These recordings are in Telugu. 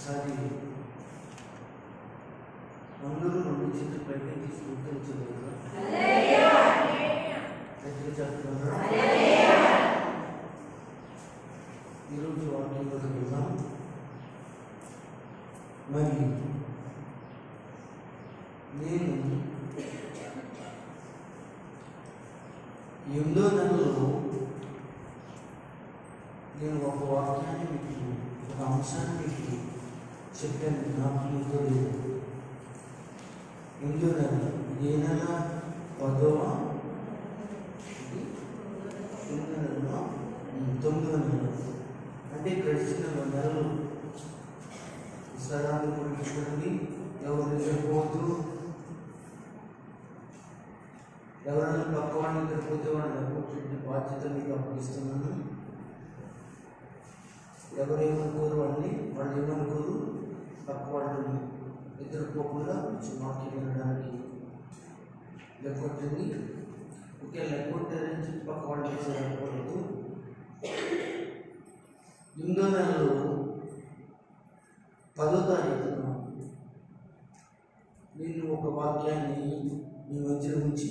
ఒకసారి అందరూ రెండు చేతులు పైకి తీసుకుంటున్నారు. ఈరోజు వాక్యం చదువుతాం. మరి నేను 8వ నెలలో నేను ఒక వాక్యాన్ని మీకు, ఒక అంశాన్ని మీకు చెప్పాను. నాకు మీతో లేదు. 8వ నెల, ఏ నెల? 10వ నెలలో 9వ నెల, అంటే గడిచిన నెలలు. విశ్రాంతి పొందుతుంది. ఎవరు నిద్రపోతూ, ఎవరైనా పక్క వాళ్ళు నిద్రపోతే వాళ్ళు నిద్రపోతున్న బాధ్యత మీకు అప్పగిస్తున్నాను. ఎవరేమనుకోరు వాళ్ళు ఏమనుకోరు, పక్క వాళ్ళు నిద్రపోకుండా కొంచెం వాక్యం వినడానికి లెక్కొట్టింది. ఓకే, లెక్కొట్టారని చెప్పి పక్క వాళ్ళు చేసేయకూడదు. 8వ నెలలో 10వ తారీఖున నేను ఒక వాక్యాన్ని మీ మధ్య ఉంచి,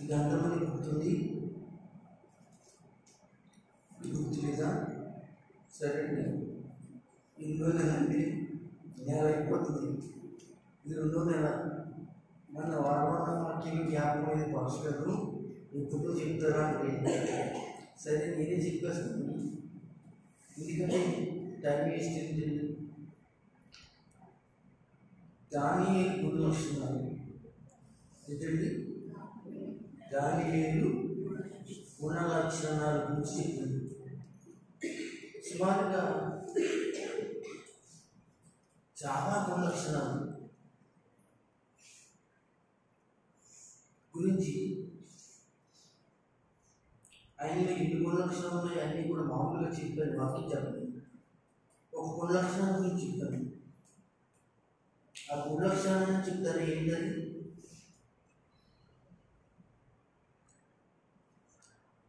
ఇది అంతమంది గుర్తుంది, గుర్తు లేదా? సరే అండి, 8వ నెల అండి, నెల అయిపోతుంది. ఇది 2వ నెల. మన వారమైన వాక్యం జ్ఞాపకమైన పాస్టర్లు ఎప్పుడూ చెప్తారా అంటే, సరే నేనే చెప్పేస్తాను, ఎందుకంటే టైం వేస్ట్ ఏంటి. దానియేలు గుణలక్షణాలు ఏంటండి? దానియేలు గుణలక్షణాల గురించి చెప్పింది. సుమారుగా చాలా గుణలక్షణాలు గురించి, ఆయనలో ఎన్ని గుణలక్షణాలు ఉన్నాయి అన్నీ కూడా మామూలుగా చెప్పాను, వాక్యం చెప్పలేదు. ఒక గుణలక్షణాల గురించి చెప్పాను. ఆ గుణలక్షణాన్ని చెప్తారు. ఏంటది?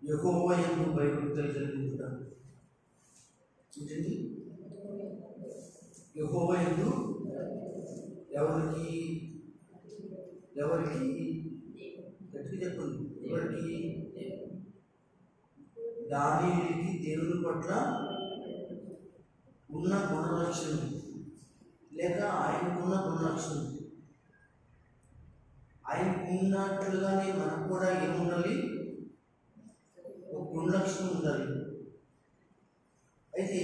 యెహోవా యందు భయభక్తులు కలిగి ఉంటారు. ఏంటండి? యెహోవా యందు ఎవరికి గట్టిగా చెప్పండి. ఎవరికి? దానియేలుకి దేవుని పట్ల ఉన్న గుణలక్షణం, లేక ఆయనకున్న గుణలక్షణం. ఆయనకున్నట్లుగానే మనకు కూడా ఏముండాలి? ఒక గుణలక్షణం ఉండాలి. అయితే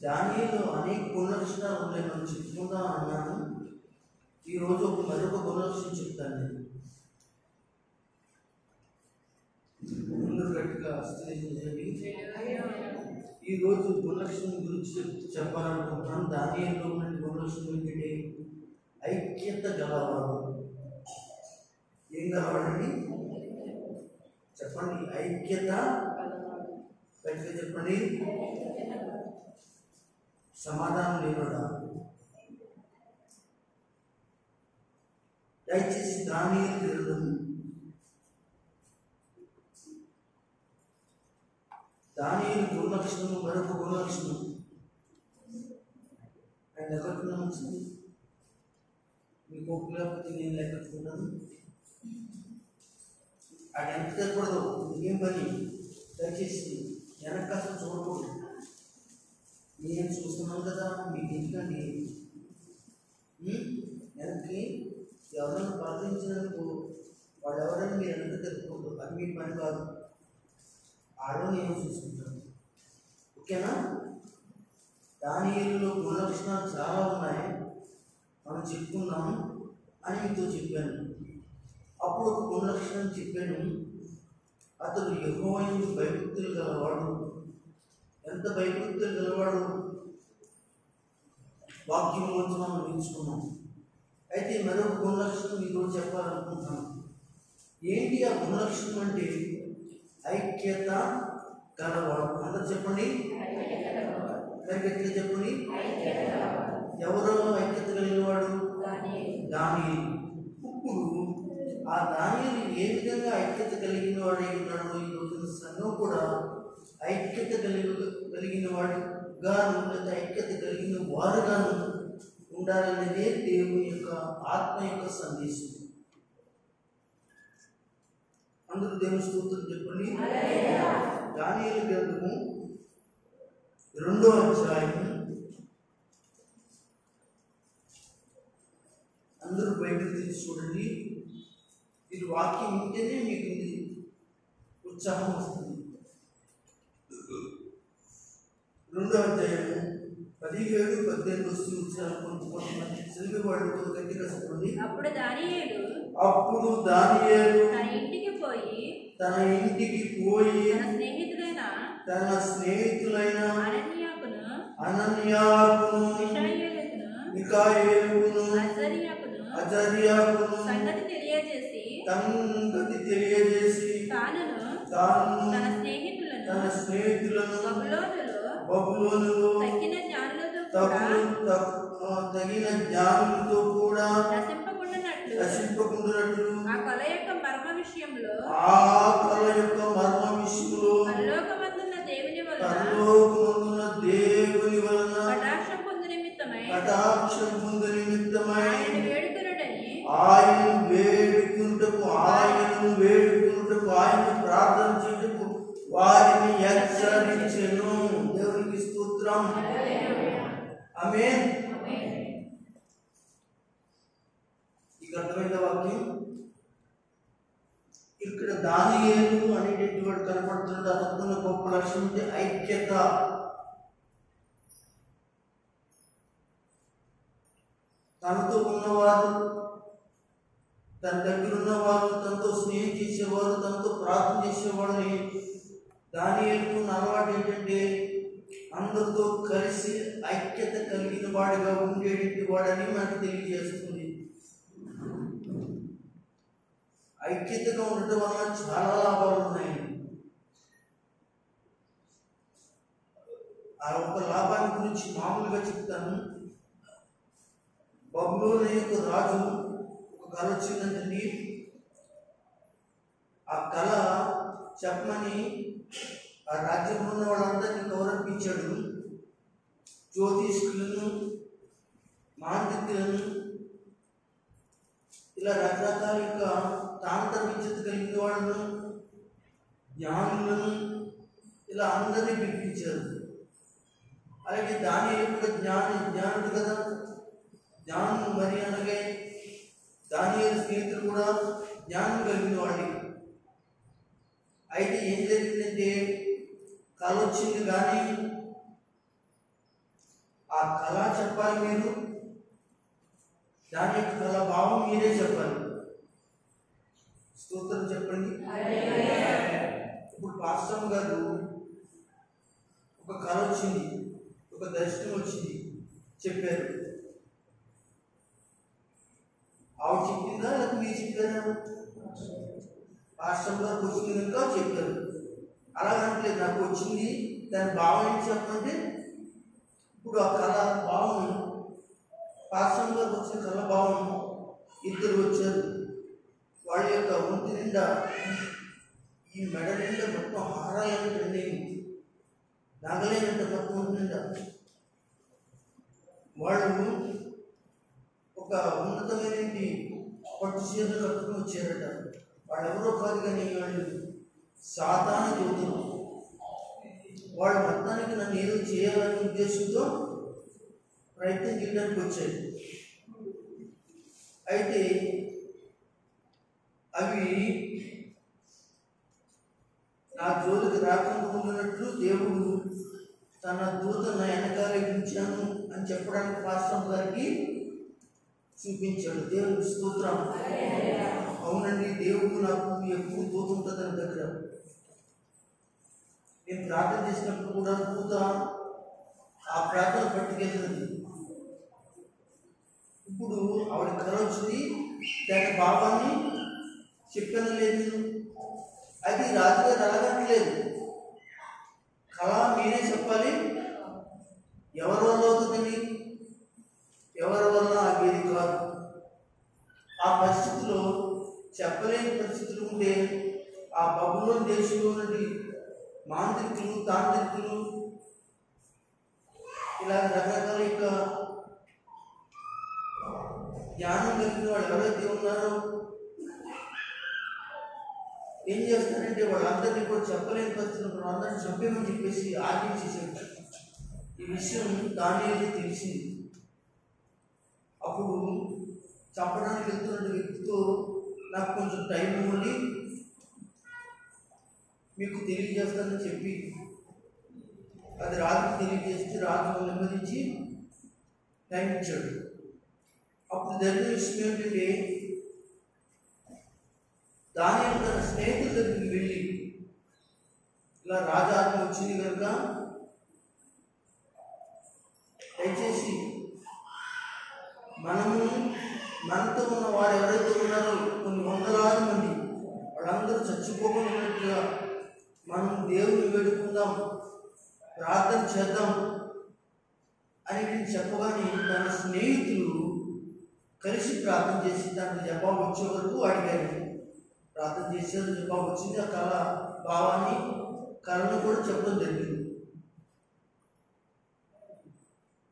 దానియేలులో అనేక గుణలక్షణాలు ఉన్నాయి. మనం చెప్పుకుంటా అన్నాను. ఈరోజు మరొక గుణలక్షణం చెప్తాను. నేను ముందు గట్టిగా ఆశ్చర్యించండి. ఈరోజు గుణలక్షణం గురించి చెప్పాలనుకుంటున్నాను. దానియేలులో ఉన్న గుణలక్షణం ఏంటంటే ఐక్యత గలవాడు. ఏం గలవాడండి? చెప్పండి. ఐక్యత. గట్టిగా చెప్పండి. సమాధానం లేనుడా. దయచేసి దానియేలు గ్రంథం, దానియేలు గుణలక్షణము, మరొక గుణలక్షణం. ఆయన లెక్కకున్నాను. మీకు ఒప్పు లేకపోతే నేను లెక్కకున్నాను. అది ఎంత తెలపడదు. ఏం పని? దయచేసి వెనక అసలు చూడకూడదు. నేను చూస్తున్నాను కదా, మీకు ఎందుకండి వెనక్కి ఎవరైనా ప్రార్థించినందుకు వాడు ఎవరైనా మీరు వెనక తెలుపుకోవద్దు. అది మీ పని కాదు. ఆడో నేను చూసుకుంటాను. ఓకేనా? దానియేలులో గుణలక్షణాలు చాలా ఉన్నాయి, మనం చెప్పుకున్నాము అని మీతో చెప్పాను. అప్పుడు ఒక గుణలక్షణం చెప్పాను. అతడు యెహోవా యందు భయభక్తులు గలవాడు. ఎంత భయభక్తులు గలవాడు? వాక్యం నుంచి మనం నేర్చుకున్నాం. అయితే మరొక గుణలక్షణం ఈరోజు చెప్పాలనుకుంటున్నాను. ఏంటి ఆ గుణలక్షణం అంటే? ఐక్యత గలవాడు. అందరూ చెప్పండి. గట్టిగా చెప్పండి. ఎవరో ఐక్యత కలిగినవాడు? దానియేలు. ఇప్పుడు ఆ దానియేలు ఏ విధంగా ఐక్యత కలిగిన వాడు ఉన్నాడో ఈరోజు సంఘం కూడా ఐక్యత కలిగిన వాడుగాను, లేదా ఐక్యత కలిగిన వారుగాను ఉండాలనేదే దేవుని యొక్క ఆత్మ యొక్క సందేశం. అందరూ దేవుని స్తోత్రం చెప్పండి. దానియేలు గ్రంథము 2వ అధ్యాయం. అందరూ బైబిల్ తీసి చూడండి. ఇది వాక్యం వింటేనే మీకు ఉత్సాహం వస్తుంది. 2వ అధ్యాయము 17-18 వస్తువులు కొంతమంది తెలుగు వాళ్ళు గట్టిగా చెప్పండి. అప్పుడు దానియేలు తన ఇంటికి పోయి తన స్నేహితులైన అనన్యాకును మికాయేలును అజర్యాకును సంగతి తెలియజేసి తాను తన స్నేహితులను బబులోనులో తగిన జ్ఞానులతో కూడా నశింపకుండునట్లు ఆ కల యొక్క మర్మ విషయంలో పరలోకమందున్న దేవుని వలన కటాక్షం పొందు నిమిత్తమై ఆయనను వేడుకుంటకు ఆయనను ప్రార్థన చేయుటకు వారిని హెచ్చరించెను. దేవునికి స్తోత్రం. ఆమేన్. ఇక అర్థమైన వాక్యం ఇక్కడ దానియేలు అనేటటువంటి కనపడుతున్న అతనున్న గొప్ప లక్ష్యం అంటే ఐక్యత. తనతో ఉన్నవారు, తన దగ్గర ఉన్నవారు, తనతో స్నేహం చేసేవారు, తనతో ప్రార్థన చేసేవాళ్ళని దానియేలుకు అలవాటు ఏంటంటే అందరితో కలిసి ఐక్యత కలిగిన వాడిగా ఉండేటువంటి వాడని మనకు తెలియజేస్తుంది. ఐక్యతగా ఉండటం వల్ల చాలా లాభాలు ఉన్నాయి. ఆ ఒక లాభాన్ని గురించి మామూలుగా చెప్తాను. బబులోను యొక్క రాజు ఒక కళ వచ్చిందండి. ఆ కళ చెప్పమని ఆ రాజ్యంలో ఉన్న వాళ్ళందరినీ గౌరవించాడు. జ్యోతిష్కులను, మాంత్రికులను, ఇలా రకరకాల యొక్క తాంత్ర విద్యత కలిగిన వాళ్ళను, జ్ఞానులను, ఇలా అందరినీ పిలిపించారు. అలాగే దానియేలు కూడా జ్ఞానుడు కదా, జ్ఞానం మరి అనగా దానియేలు స్నేహితులు కూడా జ్ఞానం కలిగిన వాళ్ళు. అయితే ఏం జరిగిందంటే కళ వచ్చింది, కానీ ఆ కళ చెప్పాలి మీరు, దాని యొక్క కళ భావం మీరే చెప్పాలి. స్తోత్రం చెప్పండి. ఇప్పుడు పాస్టర్ గారు ఒక కళ వచ్చింది, ఒక దర్శనం వచ్చింది, చెప్పారు. ఆవిడ చెప్పిందా లేకపోతే మీరు చెప్పారా? పాస్టర్ గారు వచ్చింది కనుక చెప్పారు. అలాగంటలేదు, నాకు వచ్చింది, దాని భావం ఏంటి చెప్పంటే, ఇప్పుడు ఆ కళ భావం, పాస్టర్ గారికి వచ్చిన కళ భావం, ఇద్దరు వచ్చారు. వాళ్ళ యొక్క ఒంటి నిండా, ఈ మెడ నిండా మొత్తం హారాలంటే రెండేమి, నగలేనంటే మొత్తం ఒంటి నిండా. వాళ్ళు ఒక ఉన్నతమైన పట్టు చీరలు కట్టుకుని వచ్చారట. వాళ్ళు ఎవరో కాదు, కానీ వాళ్ళు సాధారణ యువతులు. వాళ్ళు మొత్తానికి నన్ను ఏదో చేయాలనే ఉద్దేశంతో ప్రయత్నం చేయడానికి వచ్చారు. అయితే అవి నా జోలికి రాకుండా ఉన్నట్లు దేవుడు తన దూత నా వెనకాలే ఉంచాను అని చెప్పడానికి పాస్టర్ గారికి చూపించాడు. దేవుడికి స్తోత్రం. అవునండి, దేవుడు నాకు ఎప్పుడు దూత ఉంటుంది తన దగ్గర. నేను ప్రార్థన చేసినప్పుడు కూడా దూత ఆ ప్రార్థన పట్టుకెళ్ళింది. ఇప్పుడు ఆవిడ కళ వచ్చింది, దాని భావాన్ని చెప్పాను లేదు. అది రాజుగారు అలాగట్లేదు, కళ మీరే చెప్పాలి. ఎవరి వల్ల అవుతుందండి? ఎవరి వల్ల ఆగేది కాదు. ఆ పరిస్థితిలో చెప్పలేని పరిస్థితులు ఉంటే ఆ బబులోను దేశంలో నుండి మాంత్రికులు, తాంత్రికులు, ఇలా రకరకాల యొక్క జ్ఞానం కలిగిన వాళ్ళు ఎవరైతే ఉన్నారో ఏం చేస్తారంటే వాళ్ళందరినీ కూడా చెప్పలేని పరిస్థితులు అందరినీ చంపేమని చెప్పేసి ఆజ్ఞించేసారు. ఈ విషయం దానియేలుకి తెలిసింది. అప్పుడు చంపడానికి వెళ్తున్న వ్యక్తితో నాకు కొంచెం టైం ఇవ్వండి, మీకు తెలియజేస్తానని చెప్పి అది రాజుకి తెలియజేస్తే రాజు నెమ్మదించి టైం ఇచ్చాడు. అప్పుడు జరిగిన విషయం ఏంటంటే దానియేలు తన స్నేహితుల దగ్గరికి వెళ్ళి ఇలా రాజాజ్ఞ వచ్చింది కనుక దయచేసి మనతో ఉన్న వారు ఎవరైతే ఉన్నారో కొన్ని వందలాది మంది వాళ్ళందరూ చచ్చిపోకున్నట్టుగా మనం దేవుని వేడుకుందాం, ప్రార్థన చేద్దాం అని నేను చెప్పగానే తన స్నేహితులు కలిసి ప్రార్థన చేసి దానికి జవాబు వచ్చే వరకు అడిగారు. ప్రార్థన చేసేది జవాబు వచ్చింది. ఆ కళ భావాన్ని కళను కూడా చెప్పడం జరిగింది.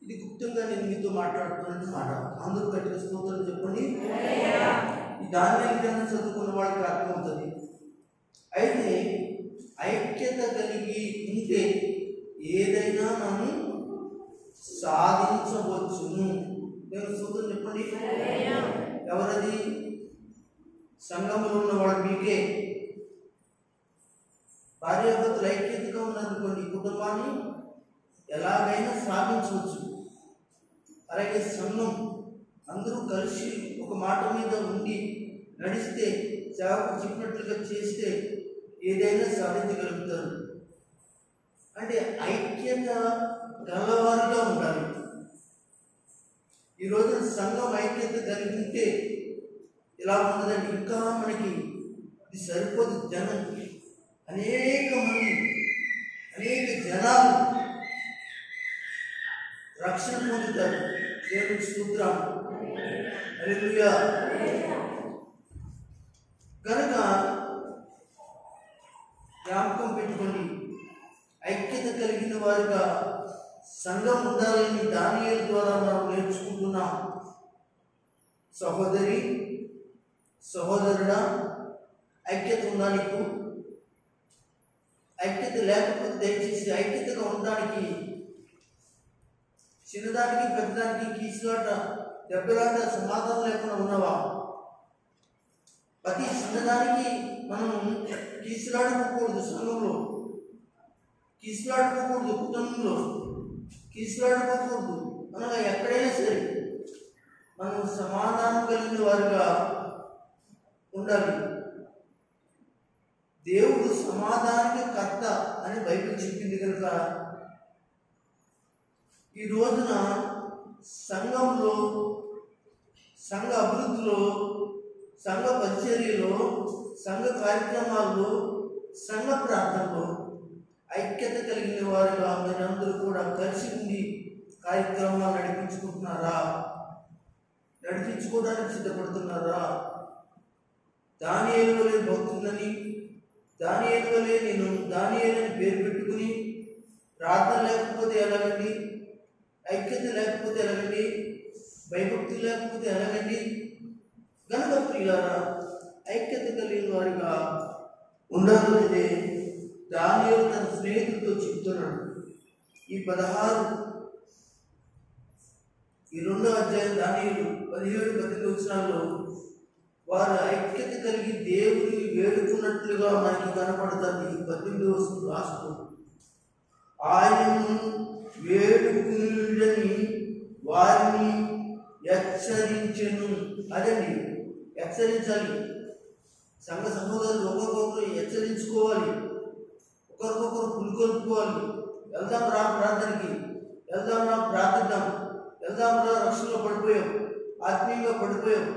ఇది గుప్తంగా నేను మీతో మాట్లాడుతున్న మాట. అందరూ గట్టిగా స్తోత్రం చెప్పండి. ఈ దానియేలు గ్రంథం చదువుకున్న వాళ్ళకి అర్థమవుతుంది. అయితే ఐక్యత కలిగి ఉంటే ఏదైనా మనం సాధించవచ్చును. నేను స్తోత్రం చెప్పండి. ఎవరది? సంఘంలో ఉన్నవాడు మీకే. భార్యాభర్తలు ఐక్యతగా ఉన్నారనుకోండి, కుటుంబాన్ని ఎలాగైనా సాధించవచ్చు. అలాగే సంఘం అందరూ కలిసి ఒక మాట మీద ఉండి నడిస్తే, సేవకు చెప్పినట్లుగా చేస్తే ఏదైనా సాధించగలుగుతారు. అంటే ఐక్యత గలవారుగా ఉండాలి. ఈ రోజున సంఘం ఐక్యత కలిగి ఉంటే ఇలా ఉన్నదండి. ఇంకా మనకి ఇది సరిపోదు. జనం అనేక మంది, అనేక జనాలు రక్షణ పొందుతారు. దేవునికి స్తోత్రం. హల్లెలూయా. కనుక జ్ఞాపకం పెట్టుకోండి, ఐక్యత కలిగిన వారుగా సంఘం ఉండాలని దానియేలు ద్వారా మనం నేర్చుకుంటున్నాం. సహోదరి, సహోదరుడా, ఐక్యత ఉందా నీకు? ఐక్యత లేకపోతే దయచేసి ఐక్యతగా ఉండడానికి చిన్నదానికి పెద్దదానికి కీసులాట, దెబ్బలాట, సమాధానం లేకుండా ఉన్నావా? ప్రతి చిన్నదానికి మనం కీసులాడుకోకూడదు. సంఘంలో కీసులాడుకోకూడదు, కుటుంబంలో కీసులాడుకోకూడదు. అనగా ఎక్కడైనా సరే మనం సమాధానం కలిగిన వారుగా ఉండాలి. దేవుడు సమాధానానికి కర్త అని బైబిల్ చెప్పింది కనుక ఈ రోజున సంఘంలో, సంఘ అభివృద్ధిలో, సంఘ పరిచర్యలో, సంఘ కార్యక్రమాల్లో, సంఘ ప్రార్థనలో ఐక్యత కలిగిన వారుగా మీరందరూ కూడా కలిసి ఉండి కార్యక్రమాలు నడిపించుకుంటున్నారా? నడిపించుకోవడానికి సిద్ధపడుతున్నారా? దానియేలు వలె భక్తులని, దానియేలు వలె నేను దానియేలని పేరు పెట్టుకుని ప్రార్థన లేకపోతే ఎలాగండి? ఐక్యత లేకపోతే ఎలాగండి? భయభక్తి లేకపోతే ఎలాగండి? కనుక ప్రియులారా, ఐక్యత కలిగిన వారిగా ఉండాలంటే దానియేలు తన స్నేహితులతో చెప్తున్నాడు. ఈ 2వ అధ్యాయం దానియేలు 17-18 వచనాల్లో వారు ఐక్యత కలిగి దేవుని వేడుకున్నట్లుగా మనకి కనపడుతుంది. 18వ వచనం రాస్తూ ఆయనను వేడుకుని వారిని హెచ్చరించెను. అదండి, హెచ్చరించాలి. సంఘ సహోదరులు ఒకరికొకరు హెచ్చరించుకోవాలి, ఒకరికొకరు పులికొల్పుకోవాలి. వెళ్దాం రా ప్రార్థనకి, వెళ్దాం రా ప్రార్థిద్దాం, వెళ్దాం రా రక్షణలో పడిపోయాం, ఆత్మీయంగా పడిపోయాం,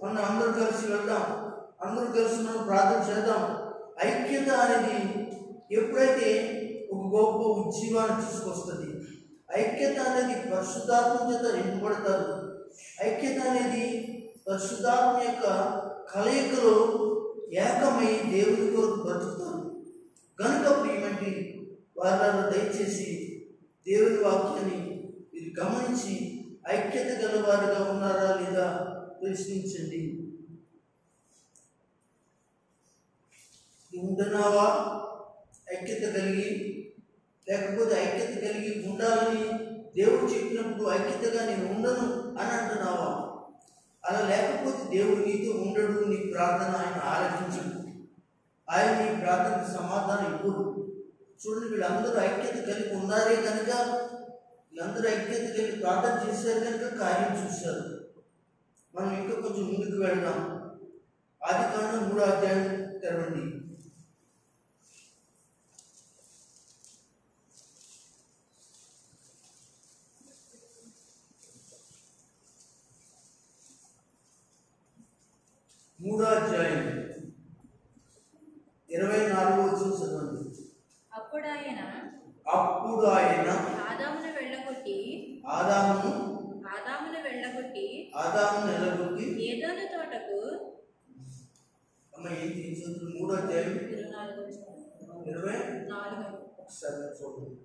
మొన్న అందరూ కలిసి వెళ్దాం, అందరూ కలిసి మనం ప్రార్థన చేద్దాం. ఐక్యత అనేది ఎప్పుడైతే ఒక గొప్ప ఉజ్జీవాన్ని తీసుకొస్తుంది. ఐక్యత అనేది పరిశుద్ధాత్మ చేత నింపబడతారు. ఐక్యత అనేది పరిశుద్ధాత్మ యొక్క కలయికలో ఏకమై దేవుని కొరకు బ్రతుకుతారు. కనుక ప్రియమంటి వారు దయచేసి దేవుని వాక్యాన్ని మీరు గమనించి ఐక్యత గలవారుగా ఉన్నారా లేదా ప్రశ్నించండి. ఉంటున్నావా ఐక్యత కలిగి? లేకపోతే ఐక్యత కలిగి ఉండాలని దేవుడు చెప్పినప్పుడు ఐక్యతగా నేను ఉండను అని అంటున్నావా? అలా లేకపోతే దేవుడు నీతో ఉండడు. నీ ప్రార్థన ఆయన ఆలకించడు. ఆయన నీ ప్రార్థనకు సమాధానం ఇవ్వడు. చూడండి, వీళ్ళందరూ ఐక్యత కలిగి ఉన్నారే కనుక, వీళ్ళందరూ ఐక్యత కలిగి ప్రార్థన చేశారు కనుక కార్యం చూశారు. మనం ఇంకా కొంచెం ముందుకు వెళ్దాం. ఆదికాండం 3వ అధ్యాయం తెరవండి. మూడో అధ్యాయం 24వ వచనం చదవండి. అప్పుడు ఆయన ఆదామును వెళ్ళగొట్టి ఏదోను తోటకు అమ్మ ఏం తీసుకుంటుంది? 3వ అధ్యాయం 24 ఒకసారి చూడండి.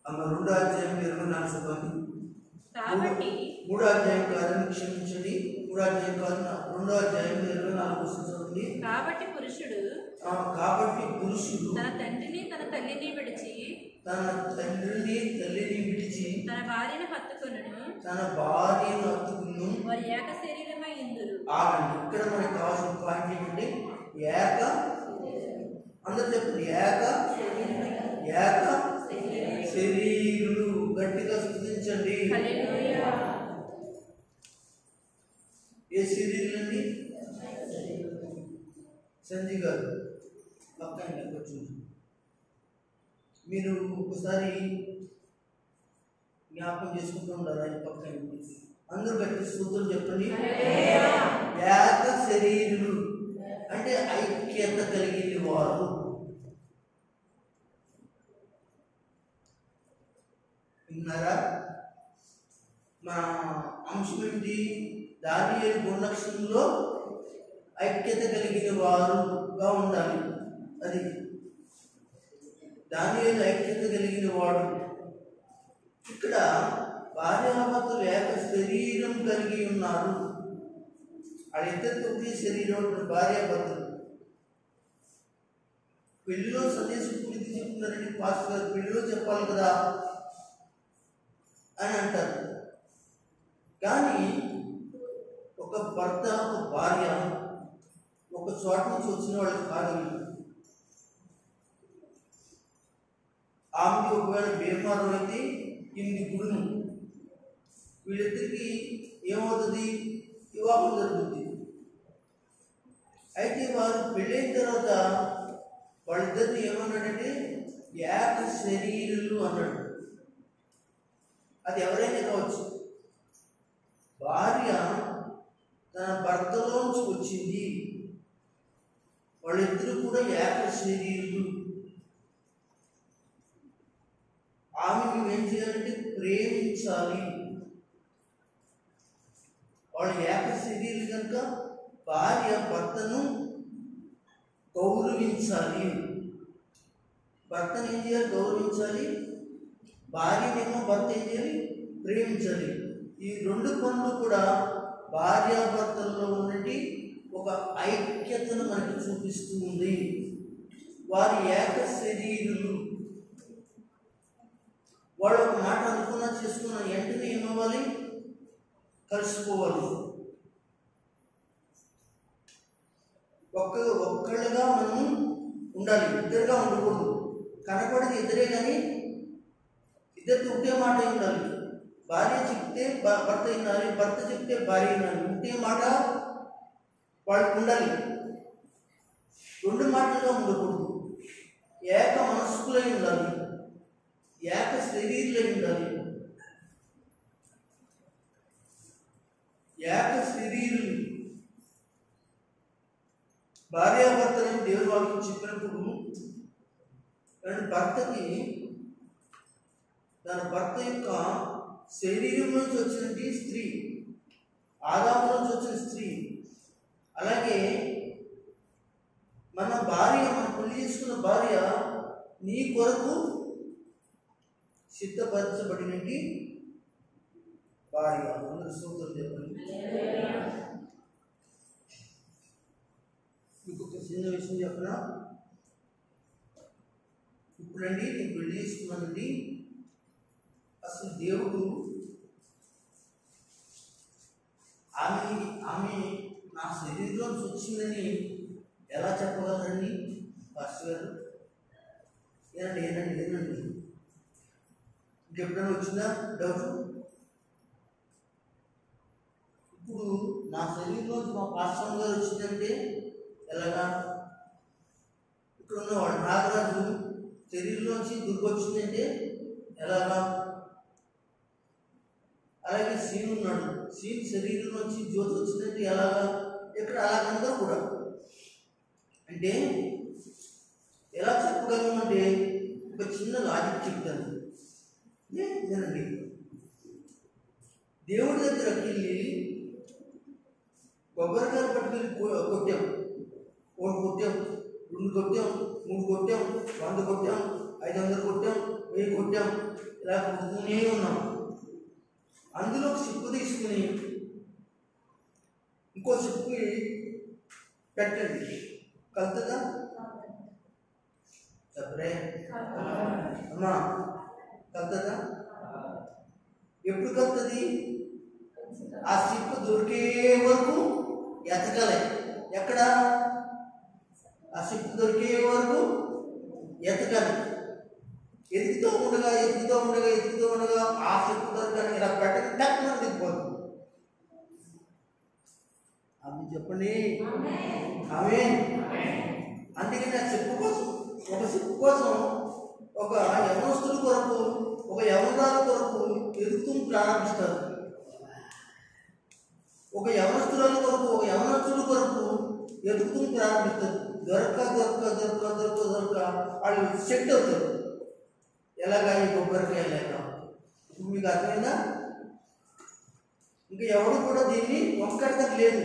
అమ్మ 2వ అధ్యాయం 24 చదవండి. కాబట్టి 3వ అధ్యాయం కాదు, క్షమించండి, 3వ అధ్యాయం కాదు, 2వ అధ్యాయం 24 చదవండి. కాబట్టి పురుషుడు తన తండ్రిని తన తల్లిని విడిచి తన భార్యను హత్తుకొనును వారు ఏక శరీరమై ఇందురు. ఆగండి, ఇక్కడ మనకు కావాల్సిన పాయింట్ ఏంటంటే ఏక, అందరూ చెప్పండి, ఏక శరీరులు. గట్టిగా స్తుతించండి. ఏ శరీరులండి? సంజయ్ గారు పక్కన కూర్చుంటారు. మీరు ఒకసారి జ్ఞాపకం చేసుకుంటూ ఉండాలి. ఆయన పక్కన అందరూ గట్టి స్తోత్రం చెప్పండి. ఏక శరీరులు అంటే ఐక్యత కలిగిన వారు. విన్నారా? మా అంశం ఏంటి? దానియేలు గుణలక్షణంలో ఐక్యత కలిగిన వారుగా ఉండాలి. అది దానియేలు ఐక్యత కలిగిన వాడు. ఇక్కడ భార్యాభర్తలు ఏక శరీరం కలిగి ఉన్నారు. వాళ్ళిద్దరికి ఒకే శరీరం. భార్యాభర్తలు పెళ్లిలో సందేశం పూర్తి చెప్తున్నారండి. పాస్టర్ గారు పెళ్లిలో చెప్పాలి కదా అని అంటారు. కానీ ఒక భర్త, ఒక భార్య ఒక చోట నుంచి వచ్చిన వాళ్ళు కాదు. ఆమెకి ఒకవేళ బీమారు అయితే 8 గుడును. వీళ్ళిద్దరికి ఏమవుతుంది? వివాహం జరుగుతుంది. అయితే వారు పెళ్ళైన తర్వాత వాళ్ళిద్దరిని ఏమన్నాడంటే ఏక శరీరులు అన్నాడు. అది ఎవరైనా కావచ్చు. భార్య తన భర్తలోంచి వచ్చింది. వాళ్ళిద్దరూ కూడా ఏక శరీరులు. ఆమె నువ్వేం చేయాలంటే ప్రేమించాలి. వాళ్ళు ఏక శరీరులు కనుక భార్య భర్తను గౌరవించాలి. భర్తను ఏం చేయాలి? గౌరవించాలి. భార్యనేమో భర్త ఏం చేయాలి? ప్రేమించాలి. ఈ 2 పనులు కూడా భార్యాభర్తల్లో ఉన్నటి ఒక ఐక్యతను మనకి చూపిస్తూ ఉంది. వారి ఏక శరీరులు. వాళ్ళు ఒక మాట అనుకున్నా చేసుకున్న వెంటనే ఏమవ్వాలి? కలిసిపోవాలి. ఒక్కళ్ళుగా మనం ఉండాలి. ఇద్దరుగా ఉండకూడదు. కనపడేది ఇద్దరే కానీ ఇద్దరితో ఒకటే మాట ఉండాలి. భార్య చెప్తే భర్త వినాలి, భర్త చెప్తే భార్య వినాలి. ఒకటే మాట వాళ్ళకు ఉండాలి. 2 మాటలుగా ఉండకూడదు. ఏక మనస్కులై ఉండాలి. ఏక శరీరులై ఉండాలి. ఏక శరీరులు. భార్యాభర్తలని దేవుడు వాక్యం చెప్పినప్పుడు భర్తకి తన భర్త యొక్క శరీరం నుంచి వచ్చినది స్త్రీ, ఆదాము నుంచి వచ్చిన స్త్రీ. అలాగే మన భార్య, మనం పెళ్లి చేసుకున్న భార్య నీ కొరకు సిద్ధపరచబడినటి భార్య. అందరూ స్తోత్రం చెప్పండి. మీకు ఒక చిన్న విషయం చెప్పనా? ఇప్పుడండి నేను పెళ్లి చేసుకున్నానండి, అసలు దేవుడు ఆమె నా శరీరంలోంచి వచ్చిందని ఎలా చెప్పగలరండి పాస్టర్ గారు? ఏనండి ఇంకెప్పుడైనా వచ్చిందా డౌట్? ఇప్పుడు నా శరీరంలోంచి మా పాస్టర్ గారు వచ్చిందంటే ఎలాగా? ఇక్కడ ఉన్నవాడు నాగరాజు శరీరంలోంచి దుర్గొచ్చిందంటే ఎలాగా? అలాగే సీన్ ఉన్నాడు, సీన్ శరీరంలోంచి జ్యోతి వచ్చిందంటే ఎలాగా? ఇక్కడ అలాగందరూ కూడా అంటే ఎలా చెప్పగలమంటే ఒక చిన్న లాజిక్ చెప్తాను. నేనండి దేవుడి దగ్గరకు వెళ్ళి కొబ్బరికాయలు పట్టుకెళ్ళి కొట్టాం, 1 కొట్టాం, 2 కొట్టాం, 3 కొట్టాం, 100 కొట్టాం, 500 కొట్టాం, 1000 కొట్టాం, ఇలా కొడుతూనే ఉన్నాం. అందులో ఒక సిప్పు తీసుకుని ఇంకో సిప్పు పెట్టండి, కలుతుందా? చెప్పరే అమ్మా, కలుతుందా? ఎప్పుడు కలుతుంది? ఆ సిప్పు దొరికే వరకు ఎతకాలి. ఎక్కడ? ఆ సిప్పు దొరికే వరకు ఎతకాలి. ఎదుగుతూ ఉండగా ఆ సిప్పు దొరకని ఇలా పెట్టండి, టక్కున దిగిపోతుంది. అది చెప్పండి. ఆమేన్. అందుకని ఆ సిప్పు కోసం, ఒక సిప్పు కోసం ఒక యవనస్తుల కొరకు, ఒక యవనరాల కొరకు ఎదుగుతూ ప్రారంభిస్తారు. ఒక యవనస్తుల కొరకు, ఒక యవనస్తుల కొరకు ఎదుగుతూ ప్రారంభిస్తారు. దొరక వాళ్ళు సెట్ అవుతారు. ఎలాగా? ఈ కొబ్బరికాయ లేక. ఇప్పుడు మీకు అర్థమైందా? ఇంకా ఎవడు కూడా దీన్ని వంకడగా లేదు.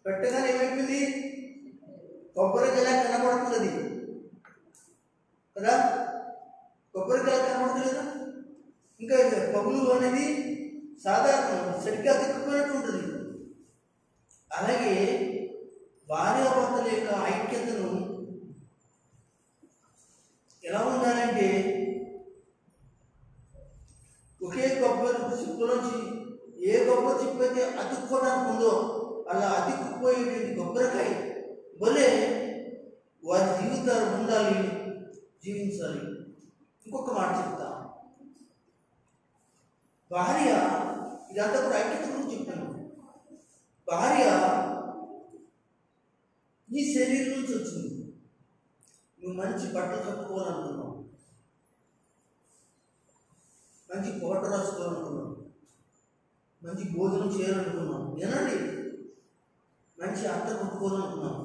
పెట్టగానే ఏమైపోయింది? కొబ్బరికాయ కనబడుతుంది కదా, కొబ్బరికాయ కనబడతలేదు. ఇంకా పగులు అనేది సాధారణం, సరిగ్గా తిక్కుపోయినట్టు ఉంటుంది. అలాగే భార్యాభర్తల యొక్క ఐక్యతను ఎలా ఉండాలంటే, ఒకే కొబ్బరి చిప్పులోంచి ఏ కొబ్బరి చిప్పు అయితే అతుక్కోవడానికి ఉందో అలా అతుక్కుపోయేటువంటి కొబ్బరికాయ వలే వారి జీవితాలు ఉండాలి, జీవించాలి. ఇంకొక మాట చెప్తా. భార్య, ఇదంతా కూడా ఐక్యత గురించి చెప్పాను. భార్య నీ శరీరం నుంచి వచ్చింది. నువ్వు మంచి బట్టలు కట్టుకోవాలనుకున్నావు, మంచి పౌడర్ రాసుకోవాలనుకున్నావు, మంచి భోజనం చేయాలనుకున్నావు, ఏనండి మంచి అత్త కొట్టుకోవాలనుకున్నావు,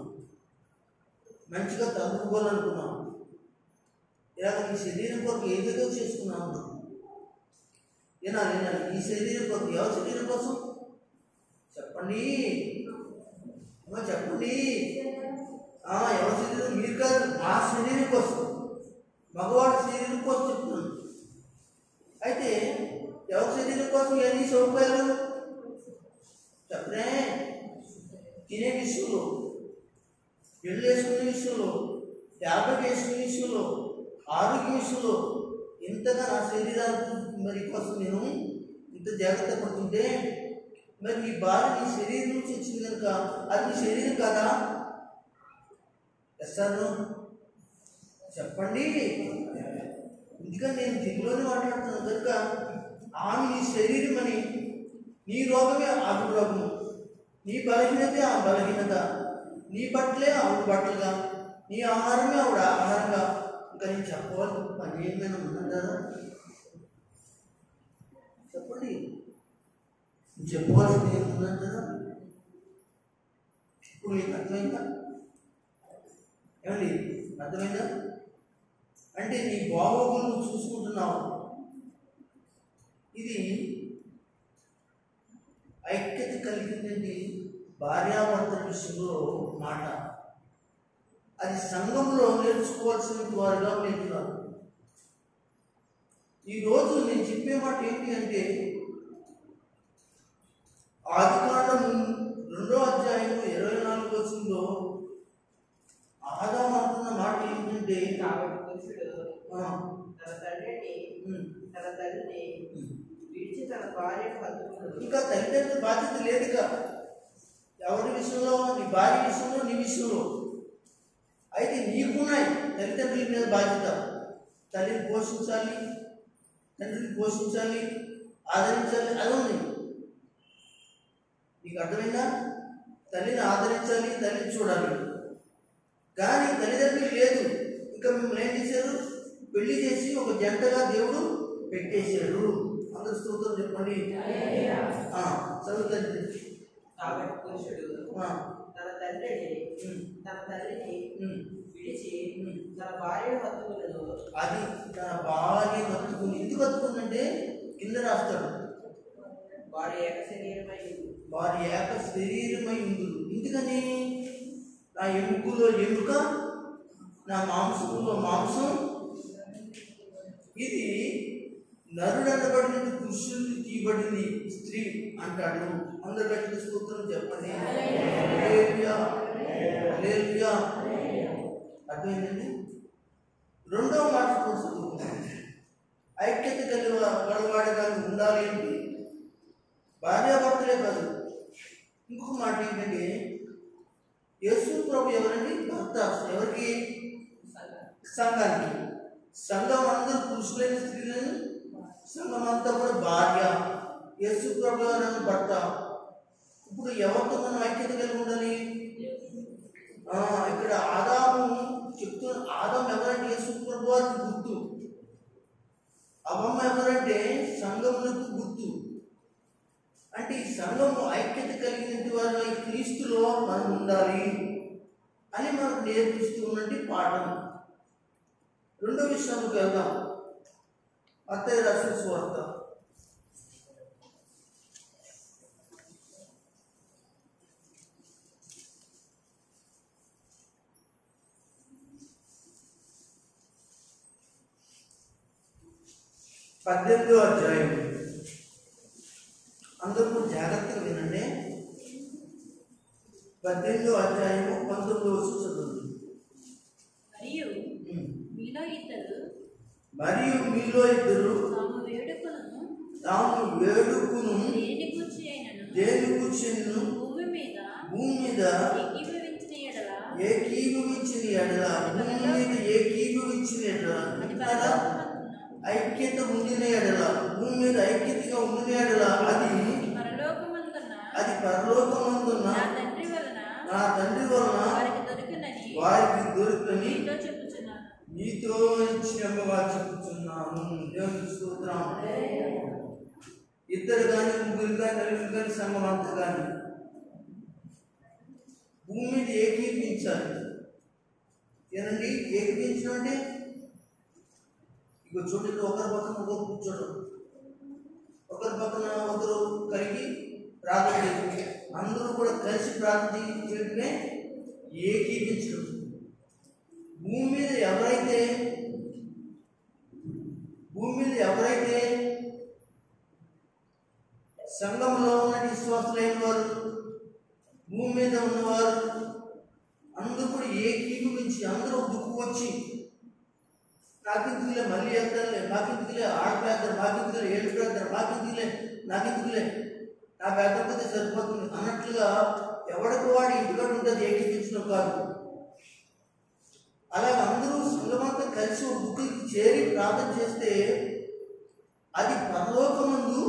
మంచిగా తగ్గుకోవాలనుకున్నావు. ఇలా నీ శరీరం కొరకు ఏదేదో చేసుకున్నావు. ఏనాలి ఈ శరీరం కొరకు, ఎవరి శరీరం కోసం చెప్పండి, చెప్పండి. ఎవరి శరీరం? మీరు కాదు, మా శరీరం కోసం, మగవాడి శరీరం కోసం చెప్తున్నాను. అయితే ఎవరి శరీరం కోసం ఎన్ని సౌకర్యాలు చెప్పనే? తినే విషయంలో, పెళ్ళి వేసుకునే విషయంలో, ట్యాబ్లెట్ వేసుకునే విషయంలో, ఆరోగ్య విషయంలో ఇంతగా నా శరీరానికి మరి కోసం నేను ఇంత జాగ్రత్త పడుతుంటే, మరి నీ భార్య నీ శరీరం నుంచి వచ్చింది కనుక అది నీ శరీరం కదా? ఎస్సాను చెప్పండి. ఎందుకని నేను తెలుగులోనే మాట్లాడుతున్నాను కనుక ఆమె నీ శరీరం అని, నీ రోగమే ఆవిడ రోగము, నీ బలహీనతే ఆ బలహీనత, నీ బట్టలే ఆవిడ బట్టలుగా, నీ ఆహారమే ఆవిడ ఆహారంగా. ఇంకా నేను చెప్పవలసిన పని ఏమైనా ఉందంటారా? చెప్పండి, చెప్పవలసింది ఏముందంటారా? ఇప్పుడు మీకు అర్థమైందా? ఏమండి అర్థమైందా? అంటే నీ బాగోగులు నువ్వు చూసుకుంటున్నావు. ఇది ఐక్యత కలిగిందండి భార్యాభర్తల విషయంలో మాట. అది సంఘంలో నేర్చుకోవాల్సిన వారుగా నేర్చున్నారు. ఈరోజు నేను చెప్పే మాట ఏంటి అంటే, ఆదికాండము 2వ అధ్యాయము 24వ వచనంలో ఆదాము అంటున్న మాట ఏంటంటే, కాబట్టి పురుషుడు తన తల్లిని విడిచి తన భార్యను హత్తుకున్నాడు. ఇంకా తల్లిదండ్రుల బాధ్యత లేదుగా. ఎవరి విషయంలో? నీ భార్య విషయంలో, నీ విషయంలో. అయితే నీకున్నాయి తల్లిదండ్రుల మీద బాధ్యత. తల్లిని పోషించాలి, తండ్రిని పోషించాలి, ఆదరించాలి, అది ఉంది. నీకు అర్థమైందా? తల్లిని ఆదరించాలి, తల్లిని చూడాలి. కానీ తల్లిదండ్రులు లేదు. ఇంకా మిమ్మల్ని ఏం చేశారు? పెళ్లి చేసి ఒక జంటగా దేవుడు పెట్టేశాడు. అందరు స్తోత్రం చెప్పండి. చదువుతుంది. కాబట్టి పురుషుడు తన తల్లిని విడిచి తన భార్యను హత్తుకున్నాడు. అది తన భార్యను హత్తుకుని. ఎందుకు హత్తుకుందంటే కింద రాస్తాడు, వారి ఏక శరీరమై ఉండును. ఎందుకని? నా ఎముకలో ఎముక, నా మాంసంలో మాంసం. ఇది నరుడు అనబడినది పురుషుడిని తీయబడింది స్త్రీ అంటాడు. అందరు గట్టిగా స్తోత్రం చెప్పండి. హల్లెలూయా, హల్లెలూయా. అర్థమైందండి? 2వ మాట చదువుకుందాం. ఐక్యత గలవాడిగా ఉండాలి ఏంటి? భార్యాభర్తలే కాదు. ఇంకొక మాట ఏంటంటే, యేసు ప్రభు ఎవరండి? భర్త. ఎవరికి? సంఘానికి. సంఘం అందరూ పురుషులైన స్త్రీలను, సంఘం అంతా కూడా భార్య. యేసు ప్రభు ఎవరైనా భర్త. ఇప్పుడు ఎవరితో మనం ఐక్యత కలిగి ఉండాలి? ఇక్కడ ఆదాము చెప్తున్న, ఆదాము ఎవరంటే యేసు ప్రభు వారికి గుర్తు. అవ్వమ్మ ఎవరంటే సంఘములకు గుర్తు. అంటే ఈ సంఘము ఐక్యత కలిగిన వారు క్రీస్తులో మనం ఉండాలి అని మనకు నేర్పిస్తూ ఉన్నట్టు పాఠం. 2వ విషయానికి వెళ్దాం. మత్తయి రాసిన సువార్త 18వ అధ్యాయం. అందరూ జాగ్రత్తగా వినండి. 18వ అధ్యాయము 19వ వచనం చదువుతుంది. మరియు మీలో ఇద్దరు తాము వేడుకును దేని కూర్చును భూమి మీద ఏకీభవించిన ఎడల ఐక్యత ఉండిన ఎడల, భూమి మీద ఐక్యతగా ఉండిన ఎడల అది పరలోకమందున్న నా తండ్రి వలన వారికి దొరుకుని నీతో నిశ్చయముగా చెప్పుచున్నాను. దేవునికి స్తోత్రం. ఇద్దరు కానీ, ముగ్గురు కానీ, నలుగురు కానీ, సంఘం అంతా కానీ భూమి మీద ఏకీపించాలి. ఏనండి ఏకీపించడం అంటే? ఇక చూడండి, ఒకరి పక్కన ఒకరు కూర్చోడం, ఒకరి పక్కన ఒకరు కలిగి ప్రార్థన చేయడం, అందరూ కూడా కలిసి ప్రార్థన చేయడమే ఏకీపించడం. భూమి మీద ఎవరైతే సంఘంలో ఉన్న విశ్వాసులైన వారు, భూమి మీద ఉన్నవారు అందరూ కూడా ఏకీభవించి, అందరూ దుక్కు వచ్చి నాకెందుకులే మళ్ళీ వెళ్తారులే, నాకెందుకులే ఆడపేద్దరు, నాకెందుకులే ఏడు పేద్దరు, నాకెందుకులే నా పేదకపోతే సరిపోతుంది అన్నట్లుగా ఎవరికి వాడి ఇంటికాడ ఉంటుంది. ఏకీపించడం కాదు. అలాగే అందరూ సంఘమంతా కలిసి ఒక బుక్కి చేరి ప్రార్థన చేస్తే అది పరలోకమందు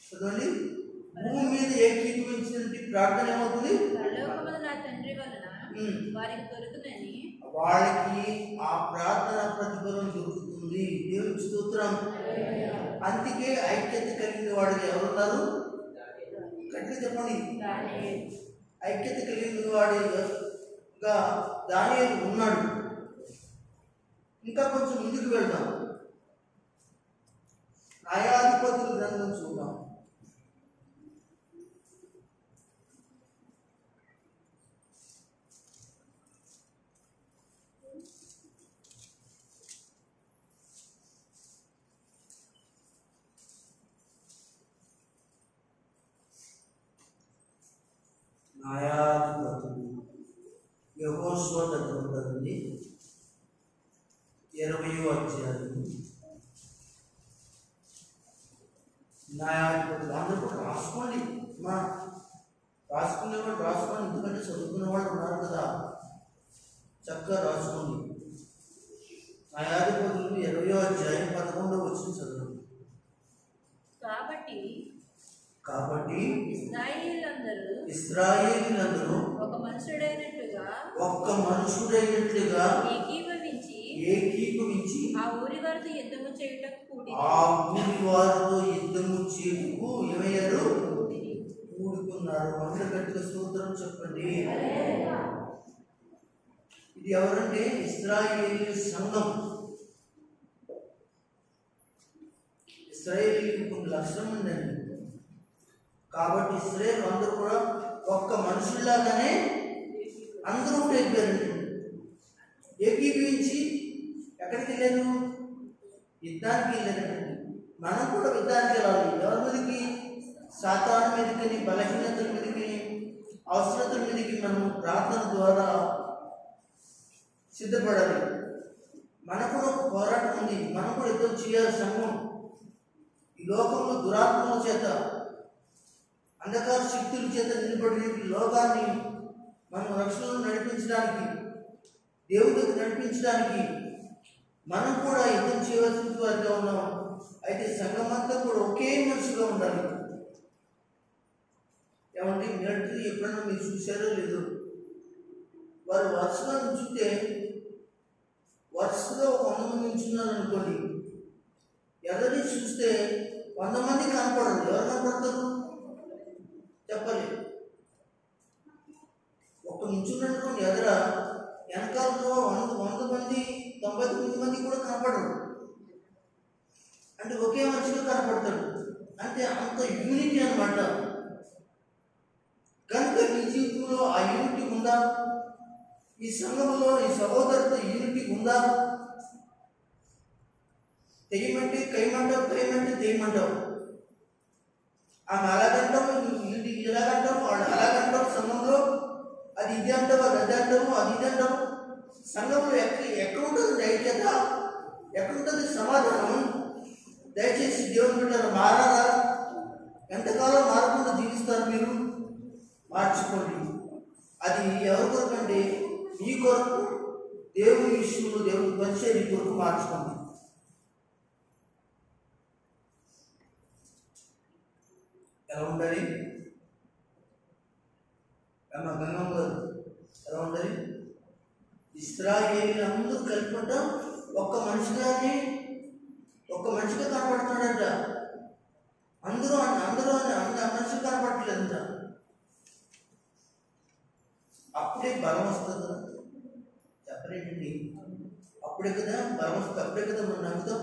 చదవండి, భూమి మీద ఏకీభవించినటువంటి ప్రార్థన ఏమవుతుంది? వాళ్ళకి ఆ ప్రార్థన ప్రతిఫలం దొరుకుతుంది. దేవునికి స్తోత్రం. అందుకే ఐక్యత కలిగిన వాడు ఎవరున్నారు? గట్టిగా చెప్పండి. ఐక్యత కలిగిన వాడుగా దానియేలు ఉన్నాడు. ఇంకా కొంచెం ముందుకు వెళ్దాం. న్యాయాధిపతుల గ్రంథం చూద్దాం. న్యాయాధిపతులు అందరూ కూడా రాసుకోండి, మా రాసుకునే వాళ్ళు రాసుకోండి, ఎందుకంటే చదువుకునే వాళ్ళు ఉన్నారు కదా, చక్కగా రాసుకోండి. న్యాయాధిపతులు 20వ అధ్యాయం 11వ వచనం చదవండి. కాబట్టి ఇశ్రాయేలీయులందరూ ఒక మనుషుడైనట్లుగా ఏకీభవించి ఆ ఊరి వారితో యుద్ధము చేయుటకు ఏమయ్యారు? కూడుకున్నారు. అందరూ గట్టిగా స్తోత్రం చెప్పండి. ఇది ఎవరంటే ఇశ్రాయేలు సంఘం. ఇశ్రాయేలీయులకు కొన్ని లక్షణం ఉందండి. కాబట్టి ఇశ్రాయేలు అందరూ కూడా ఒక్క మనుషుల్లాగానే అందరూ కూడా ఎక్కారండి. ఏకీభవించి ఎక్కడికి వెళ్ళారు? యుద్ధానికి వెళ్ళారండి. మనం కూడా యుద్ధానికి వెళ్ళాలి. ఎవరి మీదకి? సాతాను మీదకి, బలహీనతల మీదకి, అవసరతల మీదకి మనం ప్రార్థన ద్వారా సిద్ధపడాలి. మనకు కూడా ఒక పోరాటం ఉంది. మనం కూడా యుద్ధం చేయాలి. సంఘం ఈ లోకంలో దురాత్మల చేత, అంధకార శక్తుల చేత నిలబడి లోకాన్ని మనం రక్షణను నడిపించడానికి, దేవుడికి నడిపించడానికి మనం కూడా యుద్ధం చేయవలసిన వారిగా ఉన్నాం. అయితే సంఘం అంతా కూడా ఒకే మనిషిగా ఉండాలి. ఏమంటే మిలిటరీ ఎప్పుడైనా మీరు చూశారో లేదో, వారు వరుసగా నుంచుంటే వరుసగా ఒక 100 మంది నుంచున్నారు అనుకోండి, ఎదరి చూస్తే 100 మంది కనపడరు. ఎవరు కనపడతారు చెప్పాలి? ఒక నుంచున్నటువంటి ఎదర వెనకాలతో 100 మంది 99 మంది కూడా కనపడరు. అంటే ఒకే మనిషిగా కనపడతాడు. అంటే అంత యూనిటీ అన్నమాట. కనుక నీ జీవితంలో ఆ యూనిటీ ఉందా? ఈ సంఘంలో ఈ సహోదరుతో యూనిటీ ఉందా? తెయ్యమంటే కైమంటావు, కైమంటే తెయ్యమంటావు. ఆమె అలాగంటావు, ఇది ఇలాగంటావు, వాడు అలాగంటావు. సంఘంలో అది ఇది అంటావు, అది అది అంటావు, అది ఇది అంటావు. సంఘంలో ఎక్కడ ఉంటుంది ఐక్యత? ఎక్కడుంటుంది సమాధానం? దయచేసి దేవుని బిడ్డలు మారారా? ఎంతకాలం మారకుండా జీవిస్తారు మీరు? మార్చుకోండి. అది ఎవరి కొరకు అంటే మీ కొరకు, దేవుని విషయంలో దేవుని పరిచర్య కొరకు మార్చుకోండి. ఎలా ఉండాలి? గంగమ్మ గారు ఎలా ఉండాలి? ఇశ్రాయేలు అందరూ కలిపి ఒక్క మనిషిగా కనపడుతున్నాడంట. అందరూ మనిషి కనపడట్లేదంట. అప్పుడే బలం వస్తుంది కదా, చెప్పలేండి. అప్పుడే కదా బలం వస్తుంది. అప్పుడే కదా మనం నమ్ముతాం.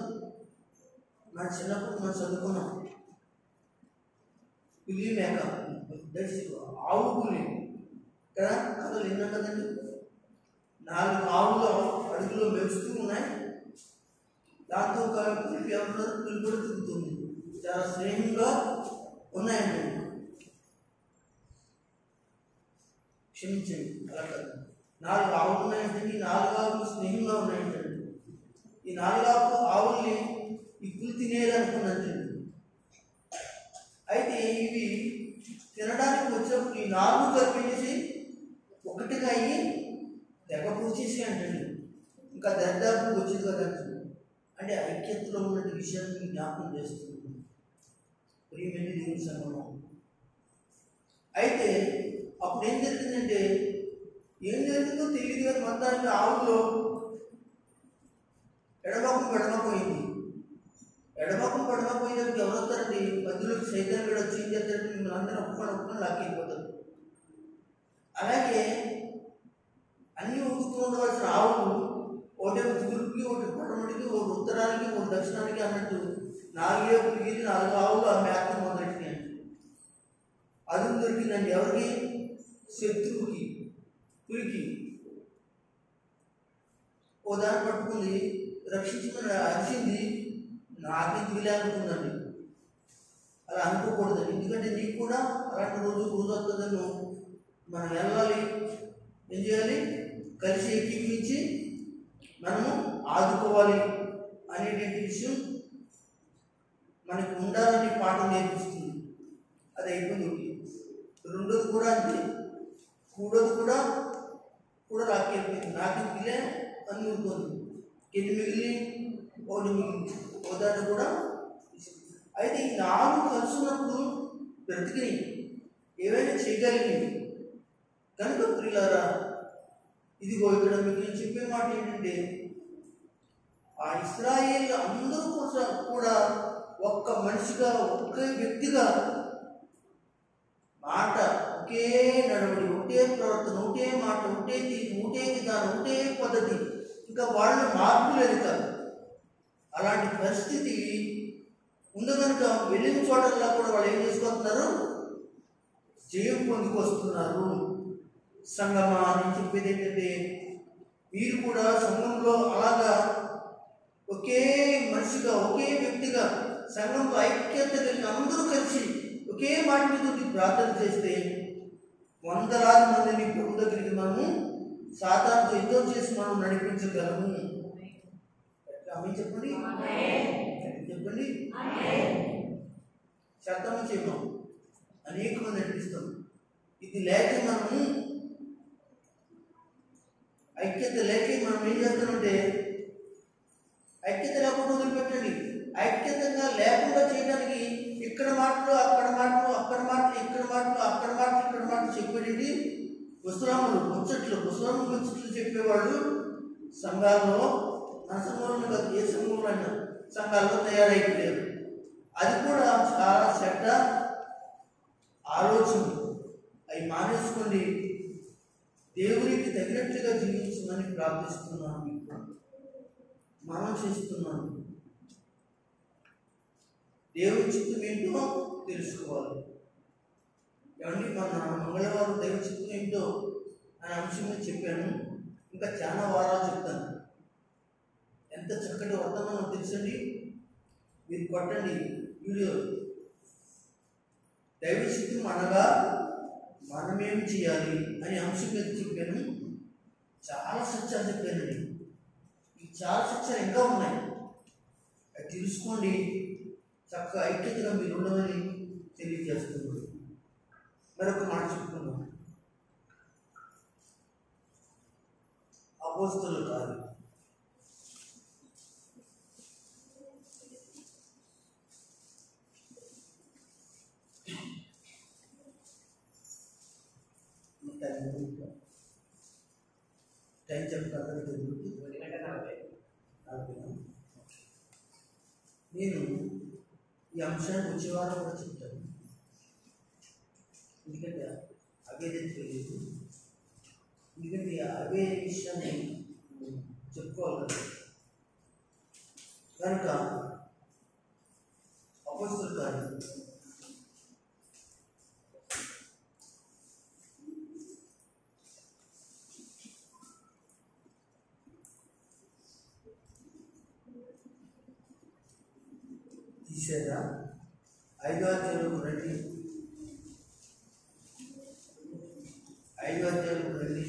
మన చిన్నప్పుడు మనం చదువుకున్నాం, పులి మేక, ఆవు పులి కదా, కథలు విన్నాం కదండి. 4 ఆవులు అడుగులో మెరుస్తూ ఉన్నాయి. దాంతో ఒక పులి ఎవరు పులి కూడా తిరుగుతుంది. చాలా స్నేహంగా ఉన్నాయండి. క్షమించండి, అలా కాదు. 4 ఆవులు ఉన్నాయంటండి. 4 ఆవులు స్నేహంగా ఉన్నాయంటండి. ఈ 4 ఆవుల్ని ఈ పులి తినేయాలనుకున్నదండి. అయితే ఇవి తినడానికి వచ్చినప్పుడు ఈ 4 కలిపేసి ఒకటిగా అయ్యి తెగ పూచేసి అంటండి. ఇంకా దరిదాపు వచ్చేది కదండి. అంటే ఐక్యతలో ఉన్న విషయాన్ని జ్ఞాపకం చేస్తుంది ప్రియమైన దేవుని సంఘంలో. అయితే అప్పుడు ఏం జరిగిందంటే, ఏం జరిగిందో తెలియదు కానీ మొత్తానికి ఆవులో ఎడమపోయింది. ఎడమపోయినప్పుడు ఎవరు వస్తారండి? మధ్యలోకి సైతాన్ కూడా వచ్చి ఏం చేస్తారంటే మిమ్మల్ని అందరూ ఒప్పుకొని లాక్కెళ్ళిపోతారు. అలాగే అన్ని ఊదుతూ ఉండవలసిన ఆవులు ఒకటి తూర్పుకి, ఒకటి పడమటికి, ఒకటి ఉత్తరానికి, ఒకటి దక్షిణానికి అన్నట్టు 4 ఏపులకి 4 ఆవులు ఆ మేత మొదలెట్టినాయండి. అది దొరికిందండి ఎవరికి? శత్రువుకి, పులికి. ఓ దాన్ని పట్టుకుంది, రక్షించమని అరిచింది. నాకే దిగులేకుందండి. అలా అనుకోకూడదండి. ఎందుకంటే నీకు కూడా అలాంటి రోజు వస్తుందని మనం వెళ్ళాలి. ఏం చేయాలి? కలిసి ఎక్కించి మనము ఆదుకోవాలి అనేటువంటి విషయం మనకు ఉండాలని పాఠం నేర్పిస్తుంది. అది అయిపోయింది ఒకటి. రెండోది కూడా అంతే, మూడోది కూడా రాకెళ్ళిపోయింది. నాకు మిగిలే అన్ని ఊరుకుంది, ఎన్ని మిగిలి ఒకటి మిగిలింది, ఒకదాన్ని కూడా. అయితే ఈ 4 కలుసున్నప్పుడు బ్రతికి ఏవైనా చేయగలిగింది కనుక ప్రియులారా, ఇదిగో ఇక్కడ మీకు నేను చెప్పే మాట ఏంటంటే, ఆ ఇశ్రాయేల్ అందరూ కూడా ఒక్క మనిషిగా, ఒకే వ్యక్తిగా మాట, ఒకే నడవడి, ఒకే ప్రవర్తన, ఒకే మాట, ఒకే తీర్పు, ఒకే విధానం, ఒకే పద్ధతి, ఇంకా వాళ్ళు మార్పు లేదు కాదు. అలాంటి పరిస్థితి ఉంది కనుక వెళ్ళిన చోటల్లా కూడా వాళ్ళు ఏం చేసుకుంటున్నారు? జయం పొందుకొస్తున్నారు. సంగమా అని చెప్పేది ఏంటంటే, మీరు కూడా సంఘంలో అలాగా ఒకే మనిషిగా, ఒకే వ్యక్తిగా సంఘంలో ఐక్యత కలిగి అందరూ కలిసి ఒకే మాట మీద ప్రార్థన చేస్తే వందలాది మందిని ప్రభు దగ్గరికి మనము సాతానుతో యుద్ధం చేసి మనం నడిపించగలము. ఆమె చెప్పండి, చెప్పండి. శబ్దం చేయమం అనేక మంది నడిపిస్తాం. ఇది లేక మనము ఐక్యత లేక మనం ఏం చేస్తామంటే, ఐక్యత లేకుండా వదిలిపెట్టండి. ఐక్యతంగా లేకుండా చేయడానికి ఇక్కడ మాటలు, అక్కడ మాటలు, అక్కడ మాటలు, ఇక్కడ మాటలు, అక్కడ మాటలు, ఇక్కడ మాటలు చెప్పేది పుస్తకములు, ముచ్చట్లు చెప్పేవాళ్ళు సంఘాల్లో, మన సంఘంలో కాదు, ఏ సంఘంలో అయినా సంఘాల్లో తయారైపోయారు. అది కూడా చాలా చెడ్డ ఆలోచన. అవి మానేసుకోండి. దేవునికి తగినట్లుగా జీవించమని ప్రార్థిస్తున్నాను, మనం చేస్తున్నాను. దేవుని చిత్తం ఏంటో తెలుసుకోవాలి. ఏమండి, మన మంగళవారం దైవ చిత్తం ఏంటో అనే అంశం మీద చెప్పాను. ఇంకా చాలా వారాలు చెప్తాను. ఎంత చక్కటి వర్తమానం తెలుసండి. మీరు కొట్టండి వీడియో. దైవ చిత్తం అనగా మనమేం చేయాలి అనే అంశం మీద చెప్పాను. చాలా సత్యాలు చెప్పానండి. ఈ చాలా సత్యాలు ఇంకా ఉన్నాయి. అది తెలుసుకోండి. చక్కగా ఐక్యతగా మీరు ఉండమని తెలియజేస్తున్నారు. మరొక మాట చెప్పుకున్నాం. అపోస్తలుల కార్యం 10 చెప్తాను. నేను ఈ అంశాన్ని వచ్చే వారం కూడా చెప్తాను. ఎందుకంటే అవే తెలియదు. ఎందుకంటే అవే విషయాన్ని చెప్పుకోవాలి కదా. కనుక అపోస్తలుల కార్యం 5వ అధ్యాయంలో రండి. 5వ అధ్యాయంలో రండి.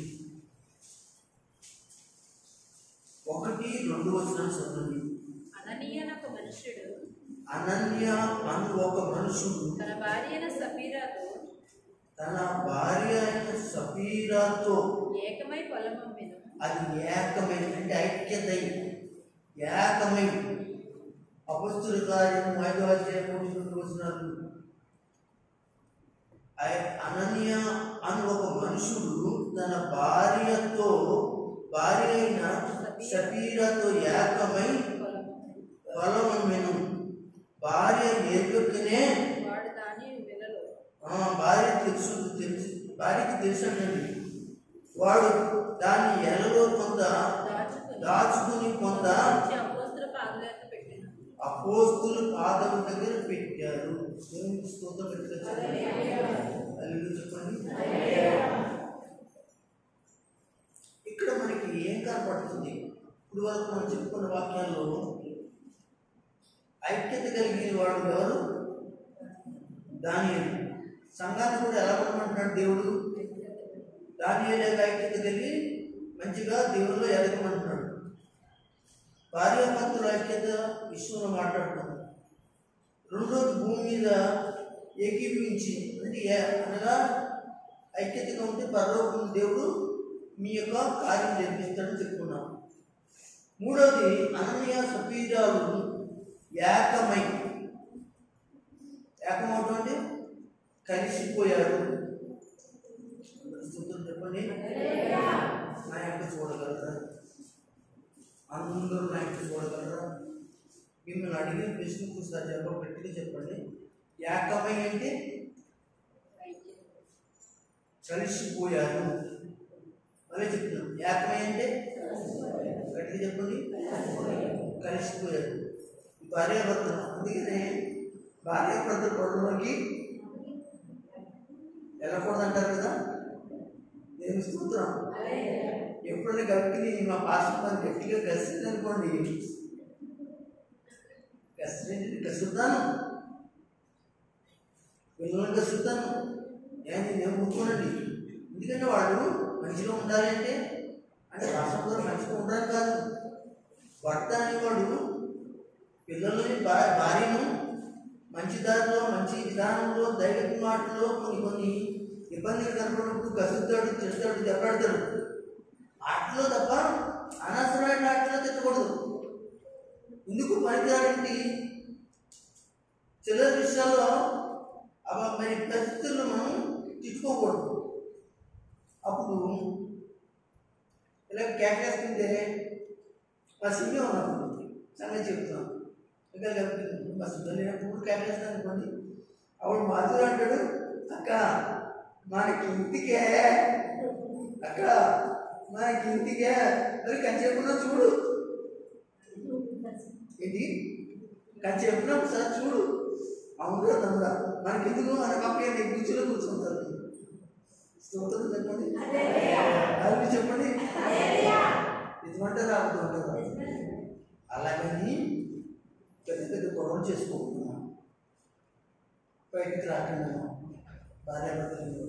1-2 వచనాలు చదవండి. అననీయ అను ఒక మనుషుడు తన భార్య అయిన సఫీరాతో ఏకమై పొలమమ్మెను. అది ఏకమై అంటే ఐక్యతై, ఏకమై. అపోస్తలుల కార్యం 5వ అధ్యాయం 3-2 వచనాలు. అననీయ అను ఒక మనుషుడు తన భార్య అయిన సఫీరాతో ఏకమై పొలమమ్మెను. భార్య ఎరుకనే భార్యకి తెలుసండి. వాడు దాన్ని ఎలలో కొంత దాచుకుని కొంత అపోస్తలుల పాదం దగ్గర పెట్టారు. చెప్పండి. ఇక్కడ మనకి ఏం కనపడుతుంది? ఇప్పుడు వరకు మనం చెప్పుకున్న వాక్యాల్లో ఐక్యత కలిగిన వాడు ఎవరు? దానియేలు. సంఘాన్ని కూడా ఎలా ఉండమంటున్నాడు దేవుడు? దానియేలు ఐక్యత కలిగి మంచిగా దేవుల్లో ఎదగమంటున్నాడు. భార్యాభర్తల ఐక్యత విషయంలో మాట్లాడుతున్నాడు. రెండోది భూమి మీద ఏకీభవించి అనగా ఐక్యతగా ఉంటే పరలోకం దేవుడు మీ యొక్క కార్యం జరిపిస్తాడని చెప్పుకున్నాం. మూడవది అననీయ సఫీరాలు ఏకమవటం అంటే కలిసిపోయారు. చెప్పండి, నా యొక్క చూడగలరా? అందరూ నా యొక్క చూడగలరా? మిమ్మల్ని అడిగిన ప్రశ్నకు ఒకసారి జవాబు గట్టిగా చెప్పండి. ఏకమై అంటే కలిసిపోయారు. అదే చెప్తున్నాం. ఏకమై అంటే గట్టిగా చెప్పండి, కలిసిపోయారు. భార్యాభర్తలు, అందుకనే భార్యాభర్తల గొడవలోకి వెళ్ళకూడదంటారు కదా. నేను స్తోత్రం. ఎప్పుడైనా గట్టిని మా పాస్టర్ గట్టిగా గస్తుంది అనుకోండి, గసుతాను, పిల్లలను గసుతాను. నేను కూర్చోనండి. ఎందుకంటే వాళ్ళు మంచిగా ఉండాలి అంటే రాష్ట్రంలో మంచిగా ఉండాలి కాదు. భర్త అనేవాడు పిల్లలని భార్యను మంచి దారిలో, మంచి విధానంలో, దైవిక మాటల్లో కొన్ని ఇబ్బందులు కనపడినప్పుడు గసుతాడు, తిడతాడు, దెబ్బలాడతాడు. ఆటలో తప్ప అనవసరమైన ఆటలో తిట్టకూడదు. ఎందుకు పనికిరాడండి? చిల్లర విషయాల్లో మరి పరిస్థితుల్లో మనం తిట్టుకోకూడదు. అప్పుడు ఇలా కేకేస్తుంటే మా సిగ్గే ఉన్నప్పుడు సంగతి చెప్తున్నాం. ఇంకా మా సిగ్గు లేనప్పుడు కేకేస్తాను అనుకోండి, అప్పుడు మాధురు అంటాడు, అక్క మనకి ఇంటికే, అక్క మనకి ఇంటికే, మరి కంచేపున్నా చూడు ఏంటి, కంచేపున్నా ఒకసారి చూడు. అవును తమ్ముడా, మనకి ఎందుకు మన పక్కన కూర్చుని కూర్చుంటారు. స్తోత్రం చెప్పండి, అది చెప్పండి. ఇదిమంటారా అవుతుంటారా? అలాగని పెద్ద పెద్ద గొడవలు చేసుకోకుండా బయటికి రాకుండా భార్యాభర్తలు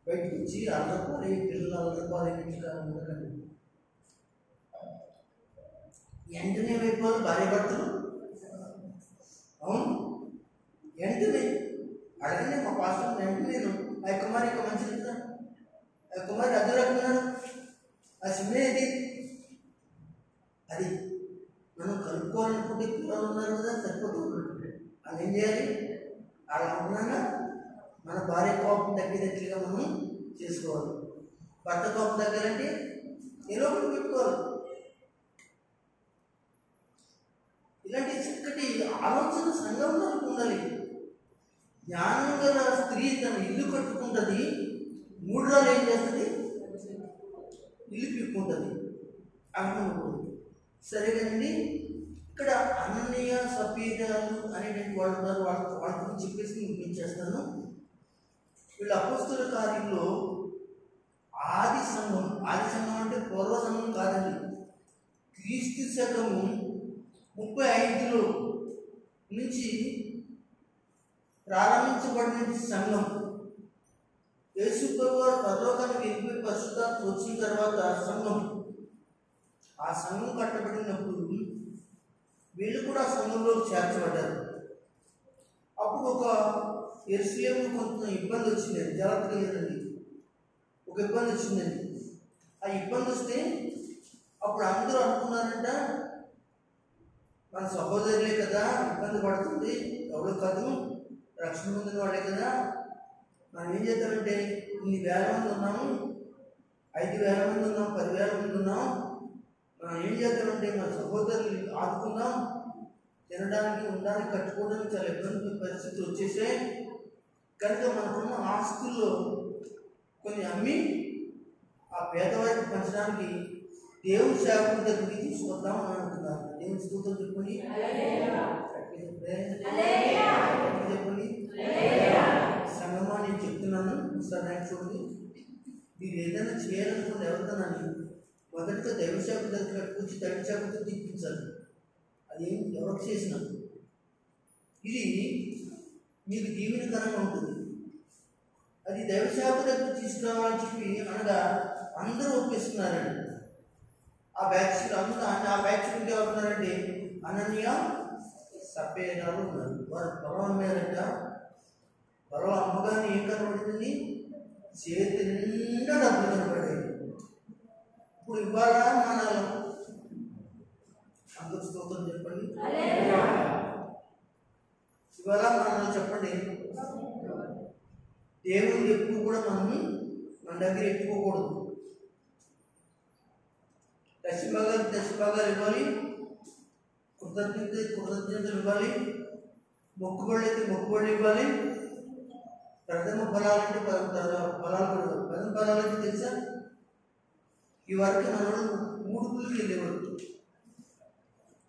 బయటకు వచ్చి అల్లపాలి, పిల్లలు అల్లపాలి ఉండకండి. వెంటనే వైపోవాలి భార్యాభర్తలు. అవును, వెంటనే అడగనే మా పాస్టర్ వెంటనే నేను ఆ కుమారి యొక్క మంచిది కదా, ఆ కుమారి అద్దె రకున్నాడు, ఆ సిమ్మేది అది మనం కలుపుకోవాలనుకుంటే పిల్లలు ఉన్నారు కదా, సరిపోతుంది. అది ఏం చేయాలి? అలా ఉన్నాగా మన భార్య కోపం తగ్గేటట్లుగా మనం చేసుకోవాలి. భర్త కోపం తగ్గాలంటే ఏదో ఒకటి పెట్టుకోవాలి. ఇలాంటి చక్కటి ఆలోచన సంఘంలో ఉండాలి. జ్ఞానం గల స్త్రీ తన ఇల్లు కట్టుకుంటుంది, 3 రోజులు ఏం చేస్తుంది? ఇల్లు పీక్కుంటుంది. అనుకున్నప్పుడు సరే కదండి. ఇక్కడ అననీయ సఫీరాలు అనేటువంటి వాళ్ళు ఉన్నారు. వాళ్ళ గురించి చెప్పేసి ముగించేస్తాను. వీళ్ళ అపోస్తల కార్యంలో ఆది సంఘం అంటే పూర్వ సంఘం కాదండి, క్రీస్తు శకము 35లో నుంచి ప్రారంభించబడిన సంఘం. యేసు ప్రభువారు పరలోకానికి వెళ్ళిపోయి పరిశుద్ధాత్మ వచ్చిన తర్వాత ఆ సంఘం కట్టబడినప్పుడు వీళ్ళు కూడా సంఘంలో చేర్చబడ్డారు. అప్పుడు ఒక యెరూషలేములో కొంత ఇబ్బంది వచ్చిందండి. జాగ్రత్తగా లేదండి, ఒక ఇబ్బంది వచ్చిందండి. ఆ ఇబ్బంది వస్తే అప్పుడు అందరూ అనుకున్నారంట, మన సహోదరులే కదా ఇబ్బంది పడుతుంది, ఎవరో కాదు, రక్షణ పొందిన వాళ్ళే కదా, మనం ఏం చేద్దామంటే ఇన్ని వేల మంది ఉన్నాము, 5,000 మంది ఉన్నాం, 10,000 మంది ఉన్నాం, మనం ఏం చేద్దామంటే మన సహోదరులు ఆదుకుందాం, తినడానికి, ఉండడానికి, కట్టుకోవడానికి చాలా ఇబ్బంది పరిస్థితులు వచ్చేసాయి కనుక మనకున్న ఆస్తుల్లో కొన్ని అమ్మి ఆ పేదవారికి పంచడానికి దేవుని సేవకుల దగ్గరికి తీసుకొద్దాం అని అనుకున్నారు. దేవుని స్తోత్రం చెప్పండి, చెప్పండి. సంగమా నేను చెప్తున్నాను, ఒకసారి చూడండి. మీరు ఏదైనా చేయాలనుకోండి ఎవరితోనని మొదటిగా దైవసేవకుల దగ్గర కూర్చి దైవసేవకులతో తెప్పించాలి. అది ఎవరికి చేసినా ఇది మీకు దీవెనకరంగా ఉంటుంది. అది దైవసేవకుల దగ్గర తీసుకురావాలని చెప్పి అనగా అందరూ ఒప్పిస్తున్నారండి. ఆ బ్యాచ్ ఉంటే ఎవరున్నారంటే అననీయ సపేరాలు ఉన్నారు. వారు పొలం అమ్మారట. పొలం అమ్మగానే ఏం కనబడింది? చేతి నిండా డబ్బులు కనబడేది. ఇప్పుడు ఇవాళ మన అందరూ స్తోత్రం చెప్పండి. ఇవాళ మనం చెప్పండి, దేవుడు ఎప్పుడు కూడా మన దగ్గర ఎత్తుకోకూడదు. దశభాగాలు ఇవ్వాలి, కృతజ్ఞతలు ఇవ్వాలి, మొక్కుబళ్ళు అయితే మొక్కుబళ్ళు ఇవ్వాలి, ప్రథమ ఫలాలంటే ఫలాలు కూడా. ప్రథమ ఫలాలు అంటే తెలుసా? ఈ వరకు మనోడు మూడుపులకి వెళ్ళేవాడు,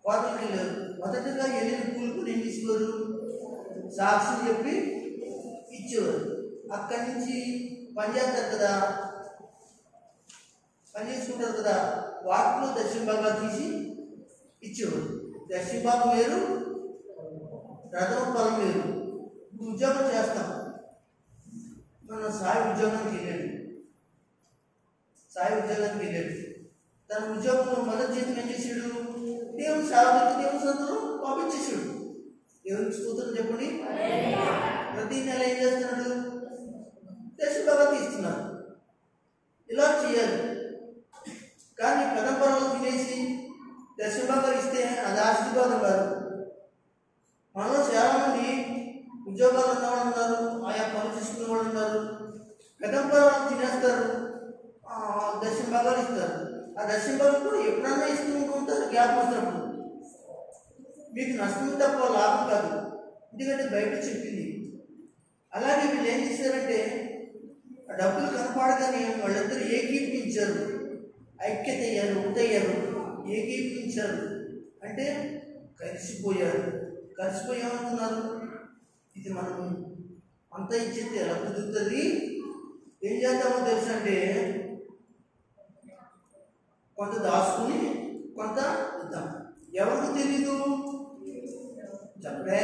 కోతలకి వెళ్ళేవారు. మొదటగా వెళ్ళిన కూలికి ఏం తీసుకోరు? సాక్షి చెప్పి ఇచ్చేవారు. అక్కడి నుంచి పని చేస్తారు కదా, పని చేసుకుంటారు కదా, వాటిలో దక్షిణ భాగాలు తీసి ఇచ్చేవారు. దక్షిణ భాగం వేరు, ప్రథమ ఫలం వేరు. ఇప్పుడు ఉద్యోగం చేస్తాం, మన సాయి ఉద్యోగానికి వెళ్ళాడు. తన ఉద్యోగంలో మొదటి జీతం ఏం చేసాడు? దేవుని సేవకులకి దేవుని సంతలో పంపించేసాడు. దేవునికి స్తోత్రం చెప్పండి. ప్రతి నెల ఏం చేస్తున్నాడు? దశభాగా తీస్తున్నాడు. ఇలా చేయాలి. కానీ పెదంపరాలు తినేసి దశభాగాలు ఇస్తే అది ఆశీర్వాదం కాదు. మనలో చాలామంది ఉద్యోగాలు ఉన్నవాళ్ళు ఉన్నారు, ఆయా పనులు చేసుకునే వాళ్ళు ఉన్నారు. పెదంపరాలు తినేస్తారు, దశమ భాగాలు ఇస్తారు. ఆ దశమ భాగాలు కూడా ఎప్పుడన్నా ఇస్తూ ఉంటారు గ్యాప్ వచ్చినప్పుడు. మీకు నష్టం తప్ప లాభం కాదు, ఎందుకంటే బయట చెప్పింది. అలాగే వీళ్ళు ఏం చేశారంటే, ఆ డబ్బులు కనపడగానే వాళ్ళిద్దరూ ఏకీపించారు, ఐక్యత అయ్యారు, ఒకటయ్యారు, ఏకీపించారు. అంటే కలిసిపోయారు. కలిసిపోయామనుకున్నారు, ఇది మనం అంతా ఇచ్చేది ఎలా కుదురుతుంది? ఏం చేద్దామో తెలుసు అంటే, కొంత దాచుకుని కొంత ఇద్దాం. ఎవరికి తెలీదు? చెప్పే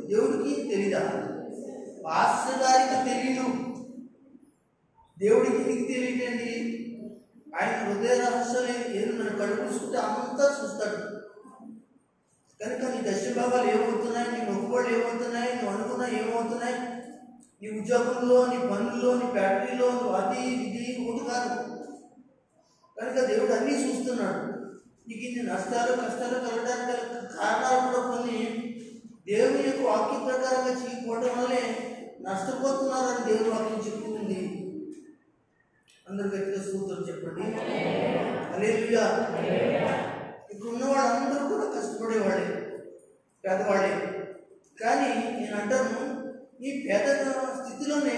దేవుడికి తెలీదా? పాస్టర్ గారికి తెలీదు, దేవుడికి నీకు తెలియదండి. ఆయన హృదయ రహస్యాలు ఏదో నన్ను కడుపు చూస్తే అంతా చూస్తాడు. కనుక నీ దక్షిణ భాగాలు ఏమవుతున్నాయి, నీ మొక్కుబళ్ళు ఏమవుతున్నాయి, నువ్వు అనుకున్నా ఏమవుతున్నాయి, నీ ఉద్యోగంలో, నీ పనుల్లో, నీ ఫ్యాక్టరీలో, నువ్వు అది ఇది ఒకటి కాదు. కనుక దేవుడు అన్నీ చూస్తున్నాడు. నీకు ఇన్ని నష్టాలు కష్టాలు కలగడానికి కారణాలు కూడా కొన్ని దేవుని యొక్క వాక్య ప్రకారంగా చేయకపోవడం వల్లే నష్టపోతున్నారని దేవుని వాక్యం చెప్తుంది. అందరు గట్టిగా స్తోత్రం చెప్పండి. హల్లెలూయా. ఇక్కడ ఉన్న వాళ్ళందరూ కూడా కష్టపడేవాడే, పేదవాడే. కానీ నేను అంటాను, ఈ పేద స్థితిలోనే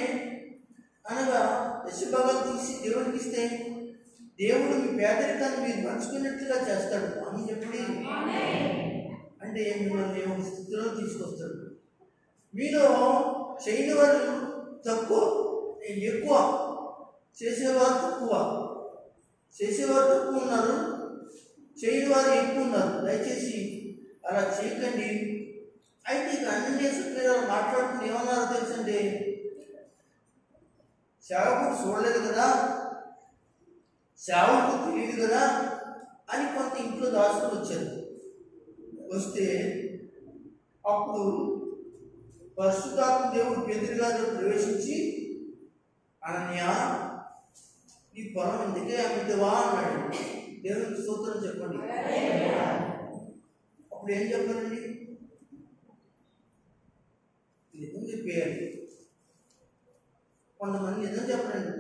అనగా దశభాగాలు తీసి దేవుడికి ఇస్తే దేవుడు మీ పేదరికాన్ని మీరు పంచుకున్నట్లుగా చేస్తాడు అని చెప్పి, అంటే మిమ్మల్ని ఒక స్థితిలో తీసుకొస్తాడు. మీలో చేయని వారు తక్కువ, ఎక్కువ, చేసేవారు తక్కువ. చేసేవారు తక్కువ ఉన్నారు, చేయని వారు ఎక్కువ ఉన్నారు. దయచేసి అలా చేయకండి. అయితే ఇక అన్ని సభ్యులు మాట్లాడుకుని ఏమన్నారో తెలుసండి, సేవకుడు చూడలేదు కదా, సేవకుడు తెలియదు కదా అని కొంత ఇంట్లో దాచుకుని వచ్చారు. వస్తే అప్పుడు పరిశుద్ధాత్మ దేవుడు పేతురు గారిలో ప్రవేశించి, అనన్య నీ పొలం ఎందుకే అమ్మితవా అన్నాడు. దేవునికి స్తోత్రం చెప్పండి. అప్పుడు ఏం చెప్పారండి? నిజం చెప్పేయాలి. కొంతమంది నిజం చెప్పరండి.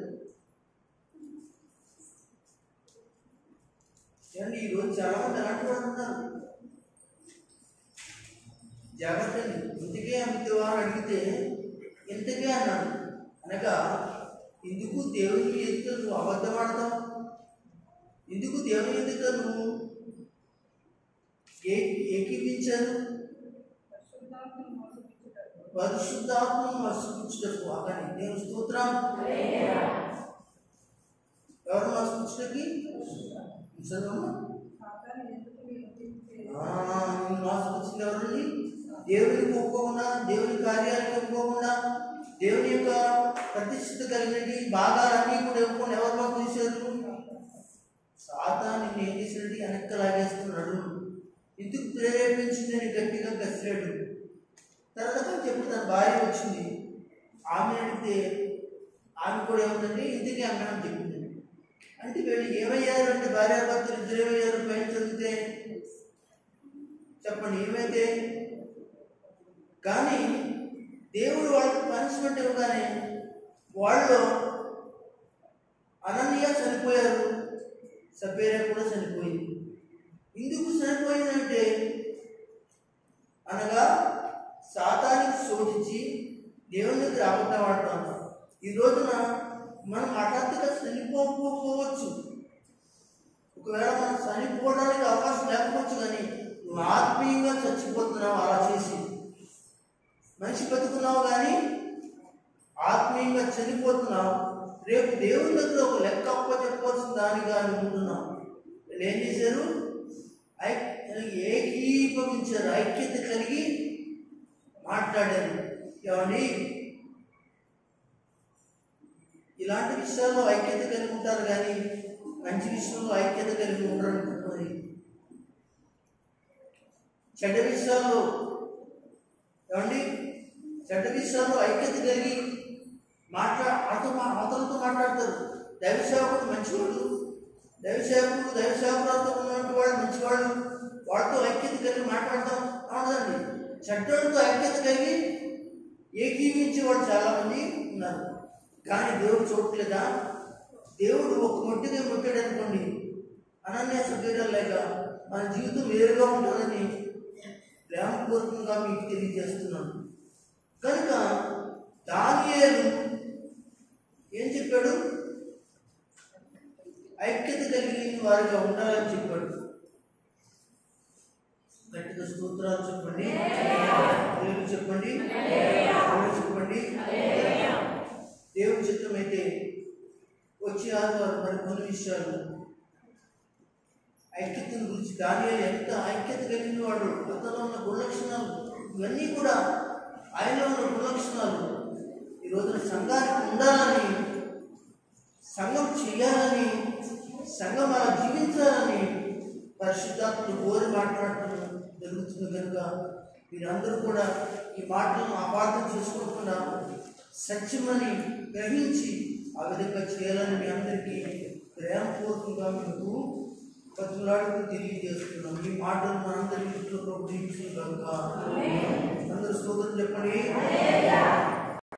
ఏమండి, ఈరోజు చాలా మంది అలాంటి వాళ్ళు ఉన్నారు. జాగ్రత్త అండి. ఇంతకే అమ్మితవా అని అడిగితే ఇంతకే అన్నాడు. అనగా ఎందుకు దేవుని ఎదుట నువ్వు అబద్ధం ఆడతావు? ఎందుకు దేవుని ఎదుట నువ్వు ఏకీపించారు? పరిశుద్ధాత్మను మోసపుచ్చుటకు. అక్కడ దేవుని స్తోత్రం. ఎవరు మోసపుచ్చుటకి? మోసపుచ్చింది ఎవరండి? దేవునికి ఒప్పుకోకుండా, దేవుని కార్యాలకు ఒప్పుకోకుండా, దేవుని యొక్క ప్రతిష్ఠిత కలిగినవి భాగాలన్నీ కూడా ఒప్పుకొని ఎవరు మాకు తీశారు? సాతాను నిన్ను ఏం చేసినట్టు వెనక్కి లాగేస్తున్నాడు. ఎందుకు ప్రేరేపించిందని గట్టిగా కసిరాడు. తర్వాత చెప్పి తన భార్య వచ్చింది. ఆమె అడిగితే ఆమె కూడా ఏముందండి ఇంటికి అమ్మని చెప్పింది. అంటే వీళ్ళు ఏమయ్యారు అంటే భార్యాభర్తలు ఇద్దరు ఏమయ్యారు పైన చదివితే చెప్పండి ఏమైతే. కానీ దేవుడు వాళ్ళకి పనిష్మెంట్ ఇవ్వగానే వాళ్ళు అననీయ చనిపోయారు, సపేరా కూడా చనిపోయింది. ఎందుకు చనిపోయిందంటే అనగా సాతానికి శోధించి దేవుని దగ్గర అబద్ధం ఆడతాం. ఈ రోజున మనం హఠాత్తుగా చనిపోకపోవచ్చు. ఒకవేళ మనం చనిపోవడానికి అవకాశం లేకపోవచ్చు, కానీ నువ్వు ఆత్మీయంగా చచ్చిపోతున్నావు. అలా చేసి మనిషి బతుకున్నావు కానీ ఆత్మీయంగా చనిపోతున్నావు. రేపు దేవుని దగ్గర ఒక లెక్క అప్ప చెప్పవలసిన దానిగా అనుకుంటున్నావు. వీళ్ళు ఏం చేశారు? ఏకీభవించారు, ఐక్యత కలిగి మాట్లాడారు. ఏమండి ఇలాంటి విషయాల్లో ఐక్యత కలిగి ఉంటారు కానీ మంచి విషయంలో ఐక్యత కలిగి ఉండరు అనుకుంటున్నది. చెడ్డ విషయాల్లో ఏమండి చెడ్డ విషయాల్లో ఐక్యత కలిగి అతనితో మాట్లాడతారు. దైవసేవకుడు మంచివాడు, దైవసేవకురాలతో ఉన్నటువంటి వాళ్ళు మంచివాళ్ళు, వాళ్ళతో ఐక్యత కలిగి మాట్లాడతాం అవునండి. చెడ్డలతో ఐక్యత కలిగి ఏకీవించే వాళ్ళు చాలామంది ఉన్నారు. కానీ దేవుడు చూడట్లేదా? దేవుడు ఒక మొట్టిగా ముట్టాడు అనుకోండి, అనన్య సభ్యులు లేక మన జీవితం వేరుగా ఉంటుందని ప్రేమపూర్వకంగా మీకు తెలియజేస్తున్నాను. కనుక దానియేలు ఏం చెప్పాడు? ఐక్యత కలిగిన వారిగా ఉండాలని చెప్పాడు. గట్టిగా స్తోత్రాలు చెప్పండి, చెప్పండి, చెప్పండి. దేవుడి చిత్రం అయితే వచ్చే ఆదివారం మరి కొన్ని విషయాలు ఐక్యతను గురించి దానియేలు ఎంత ఐక్యత కలిగిన వాడు, అతను ఉన్న గుణలక్షణాలు ఇవన్నీ కూడా ఆయనలో ఉన్న గుణలక్షణాలు ఈ రోజున సంఘానికి ఉండాలని, సంఘం చేయాలని, సంఘం అలా జీవించాలని పరిశుద్ధాత్మను కోరి మాట్లాడటం జరుగుతుంది. కనుక మీరందరూ కూడా ఈ మాటలను అపార్థం చేసుకోకుండా సత్యమని గ్రహించి ఆ విధంగా చేయాలని మీ అందరికీ ప్రేమపూర్వకంగా మీకు పత్రులాడుతూ తెలియజేస్తున్నాం. ఈ మాటలు మనందరి ఇంట్లో దీక్షలు కనుక అందరూ స్తోత్రం చెప్పండి.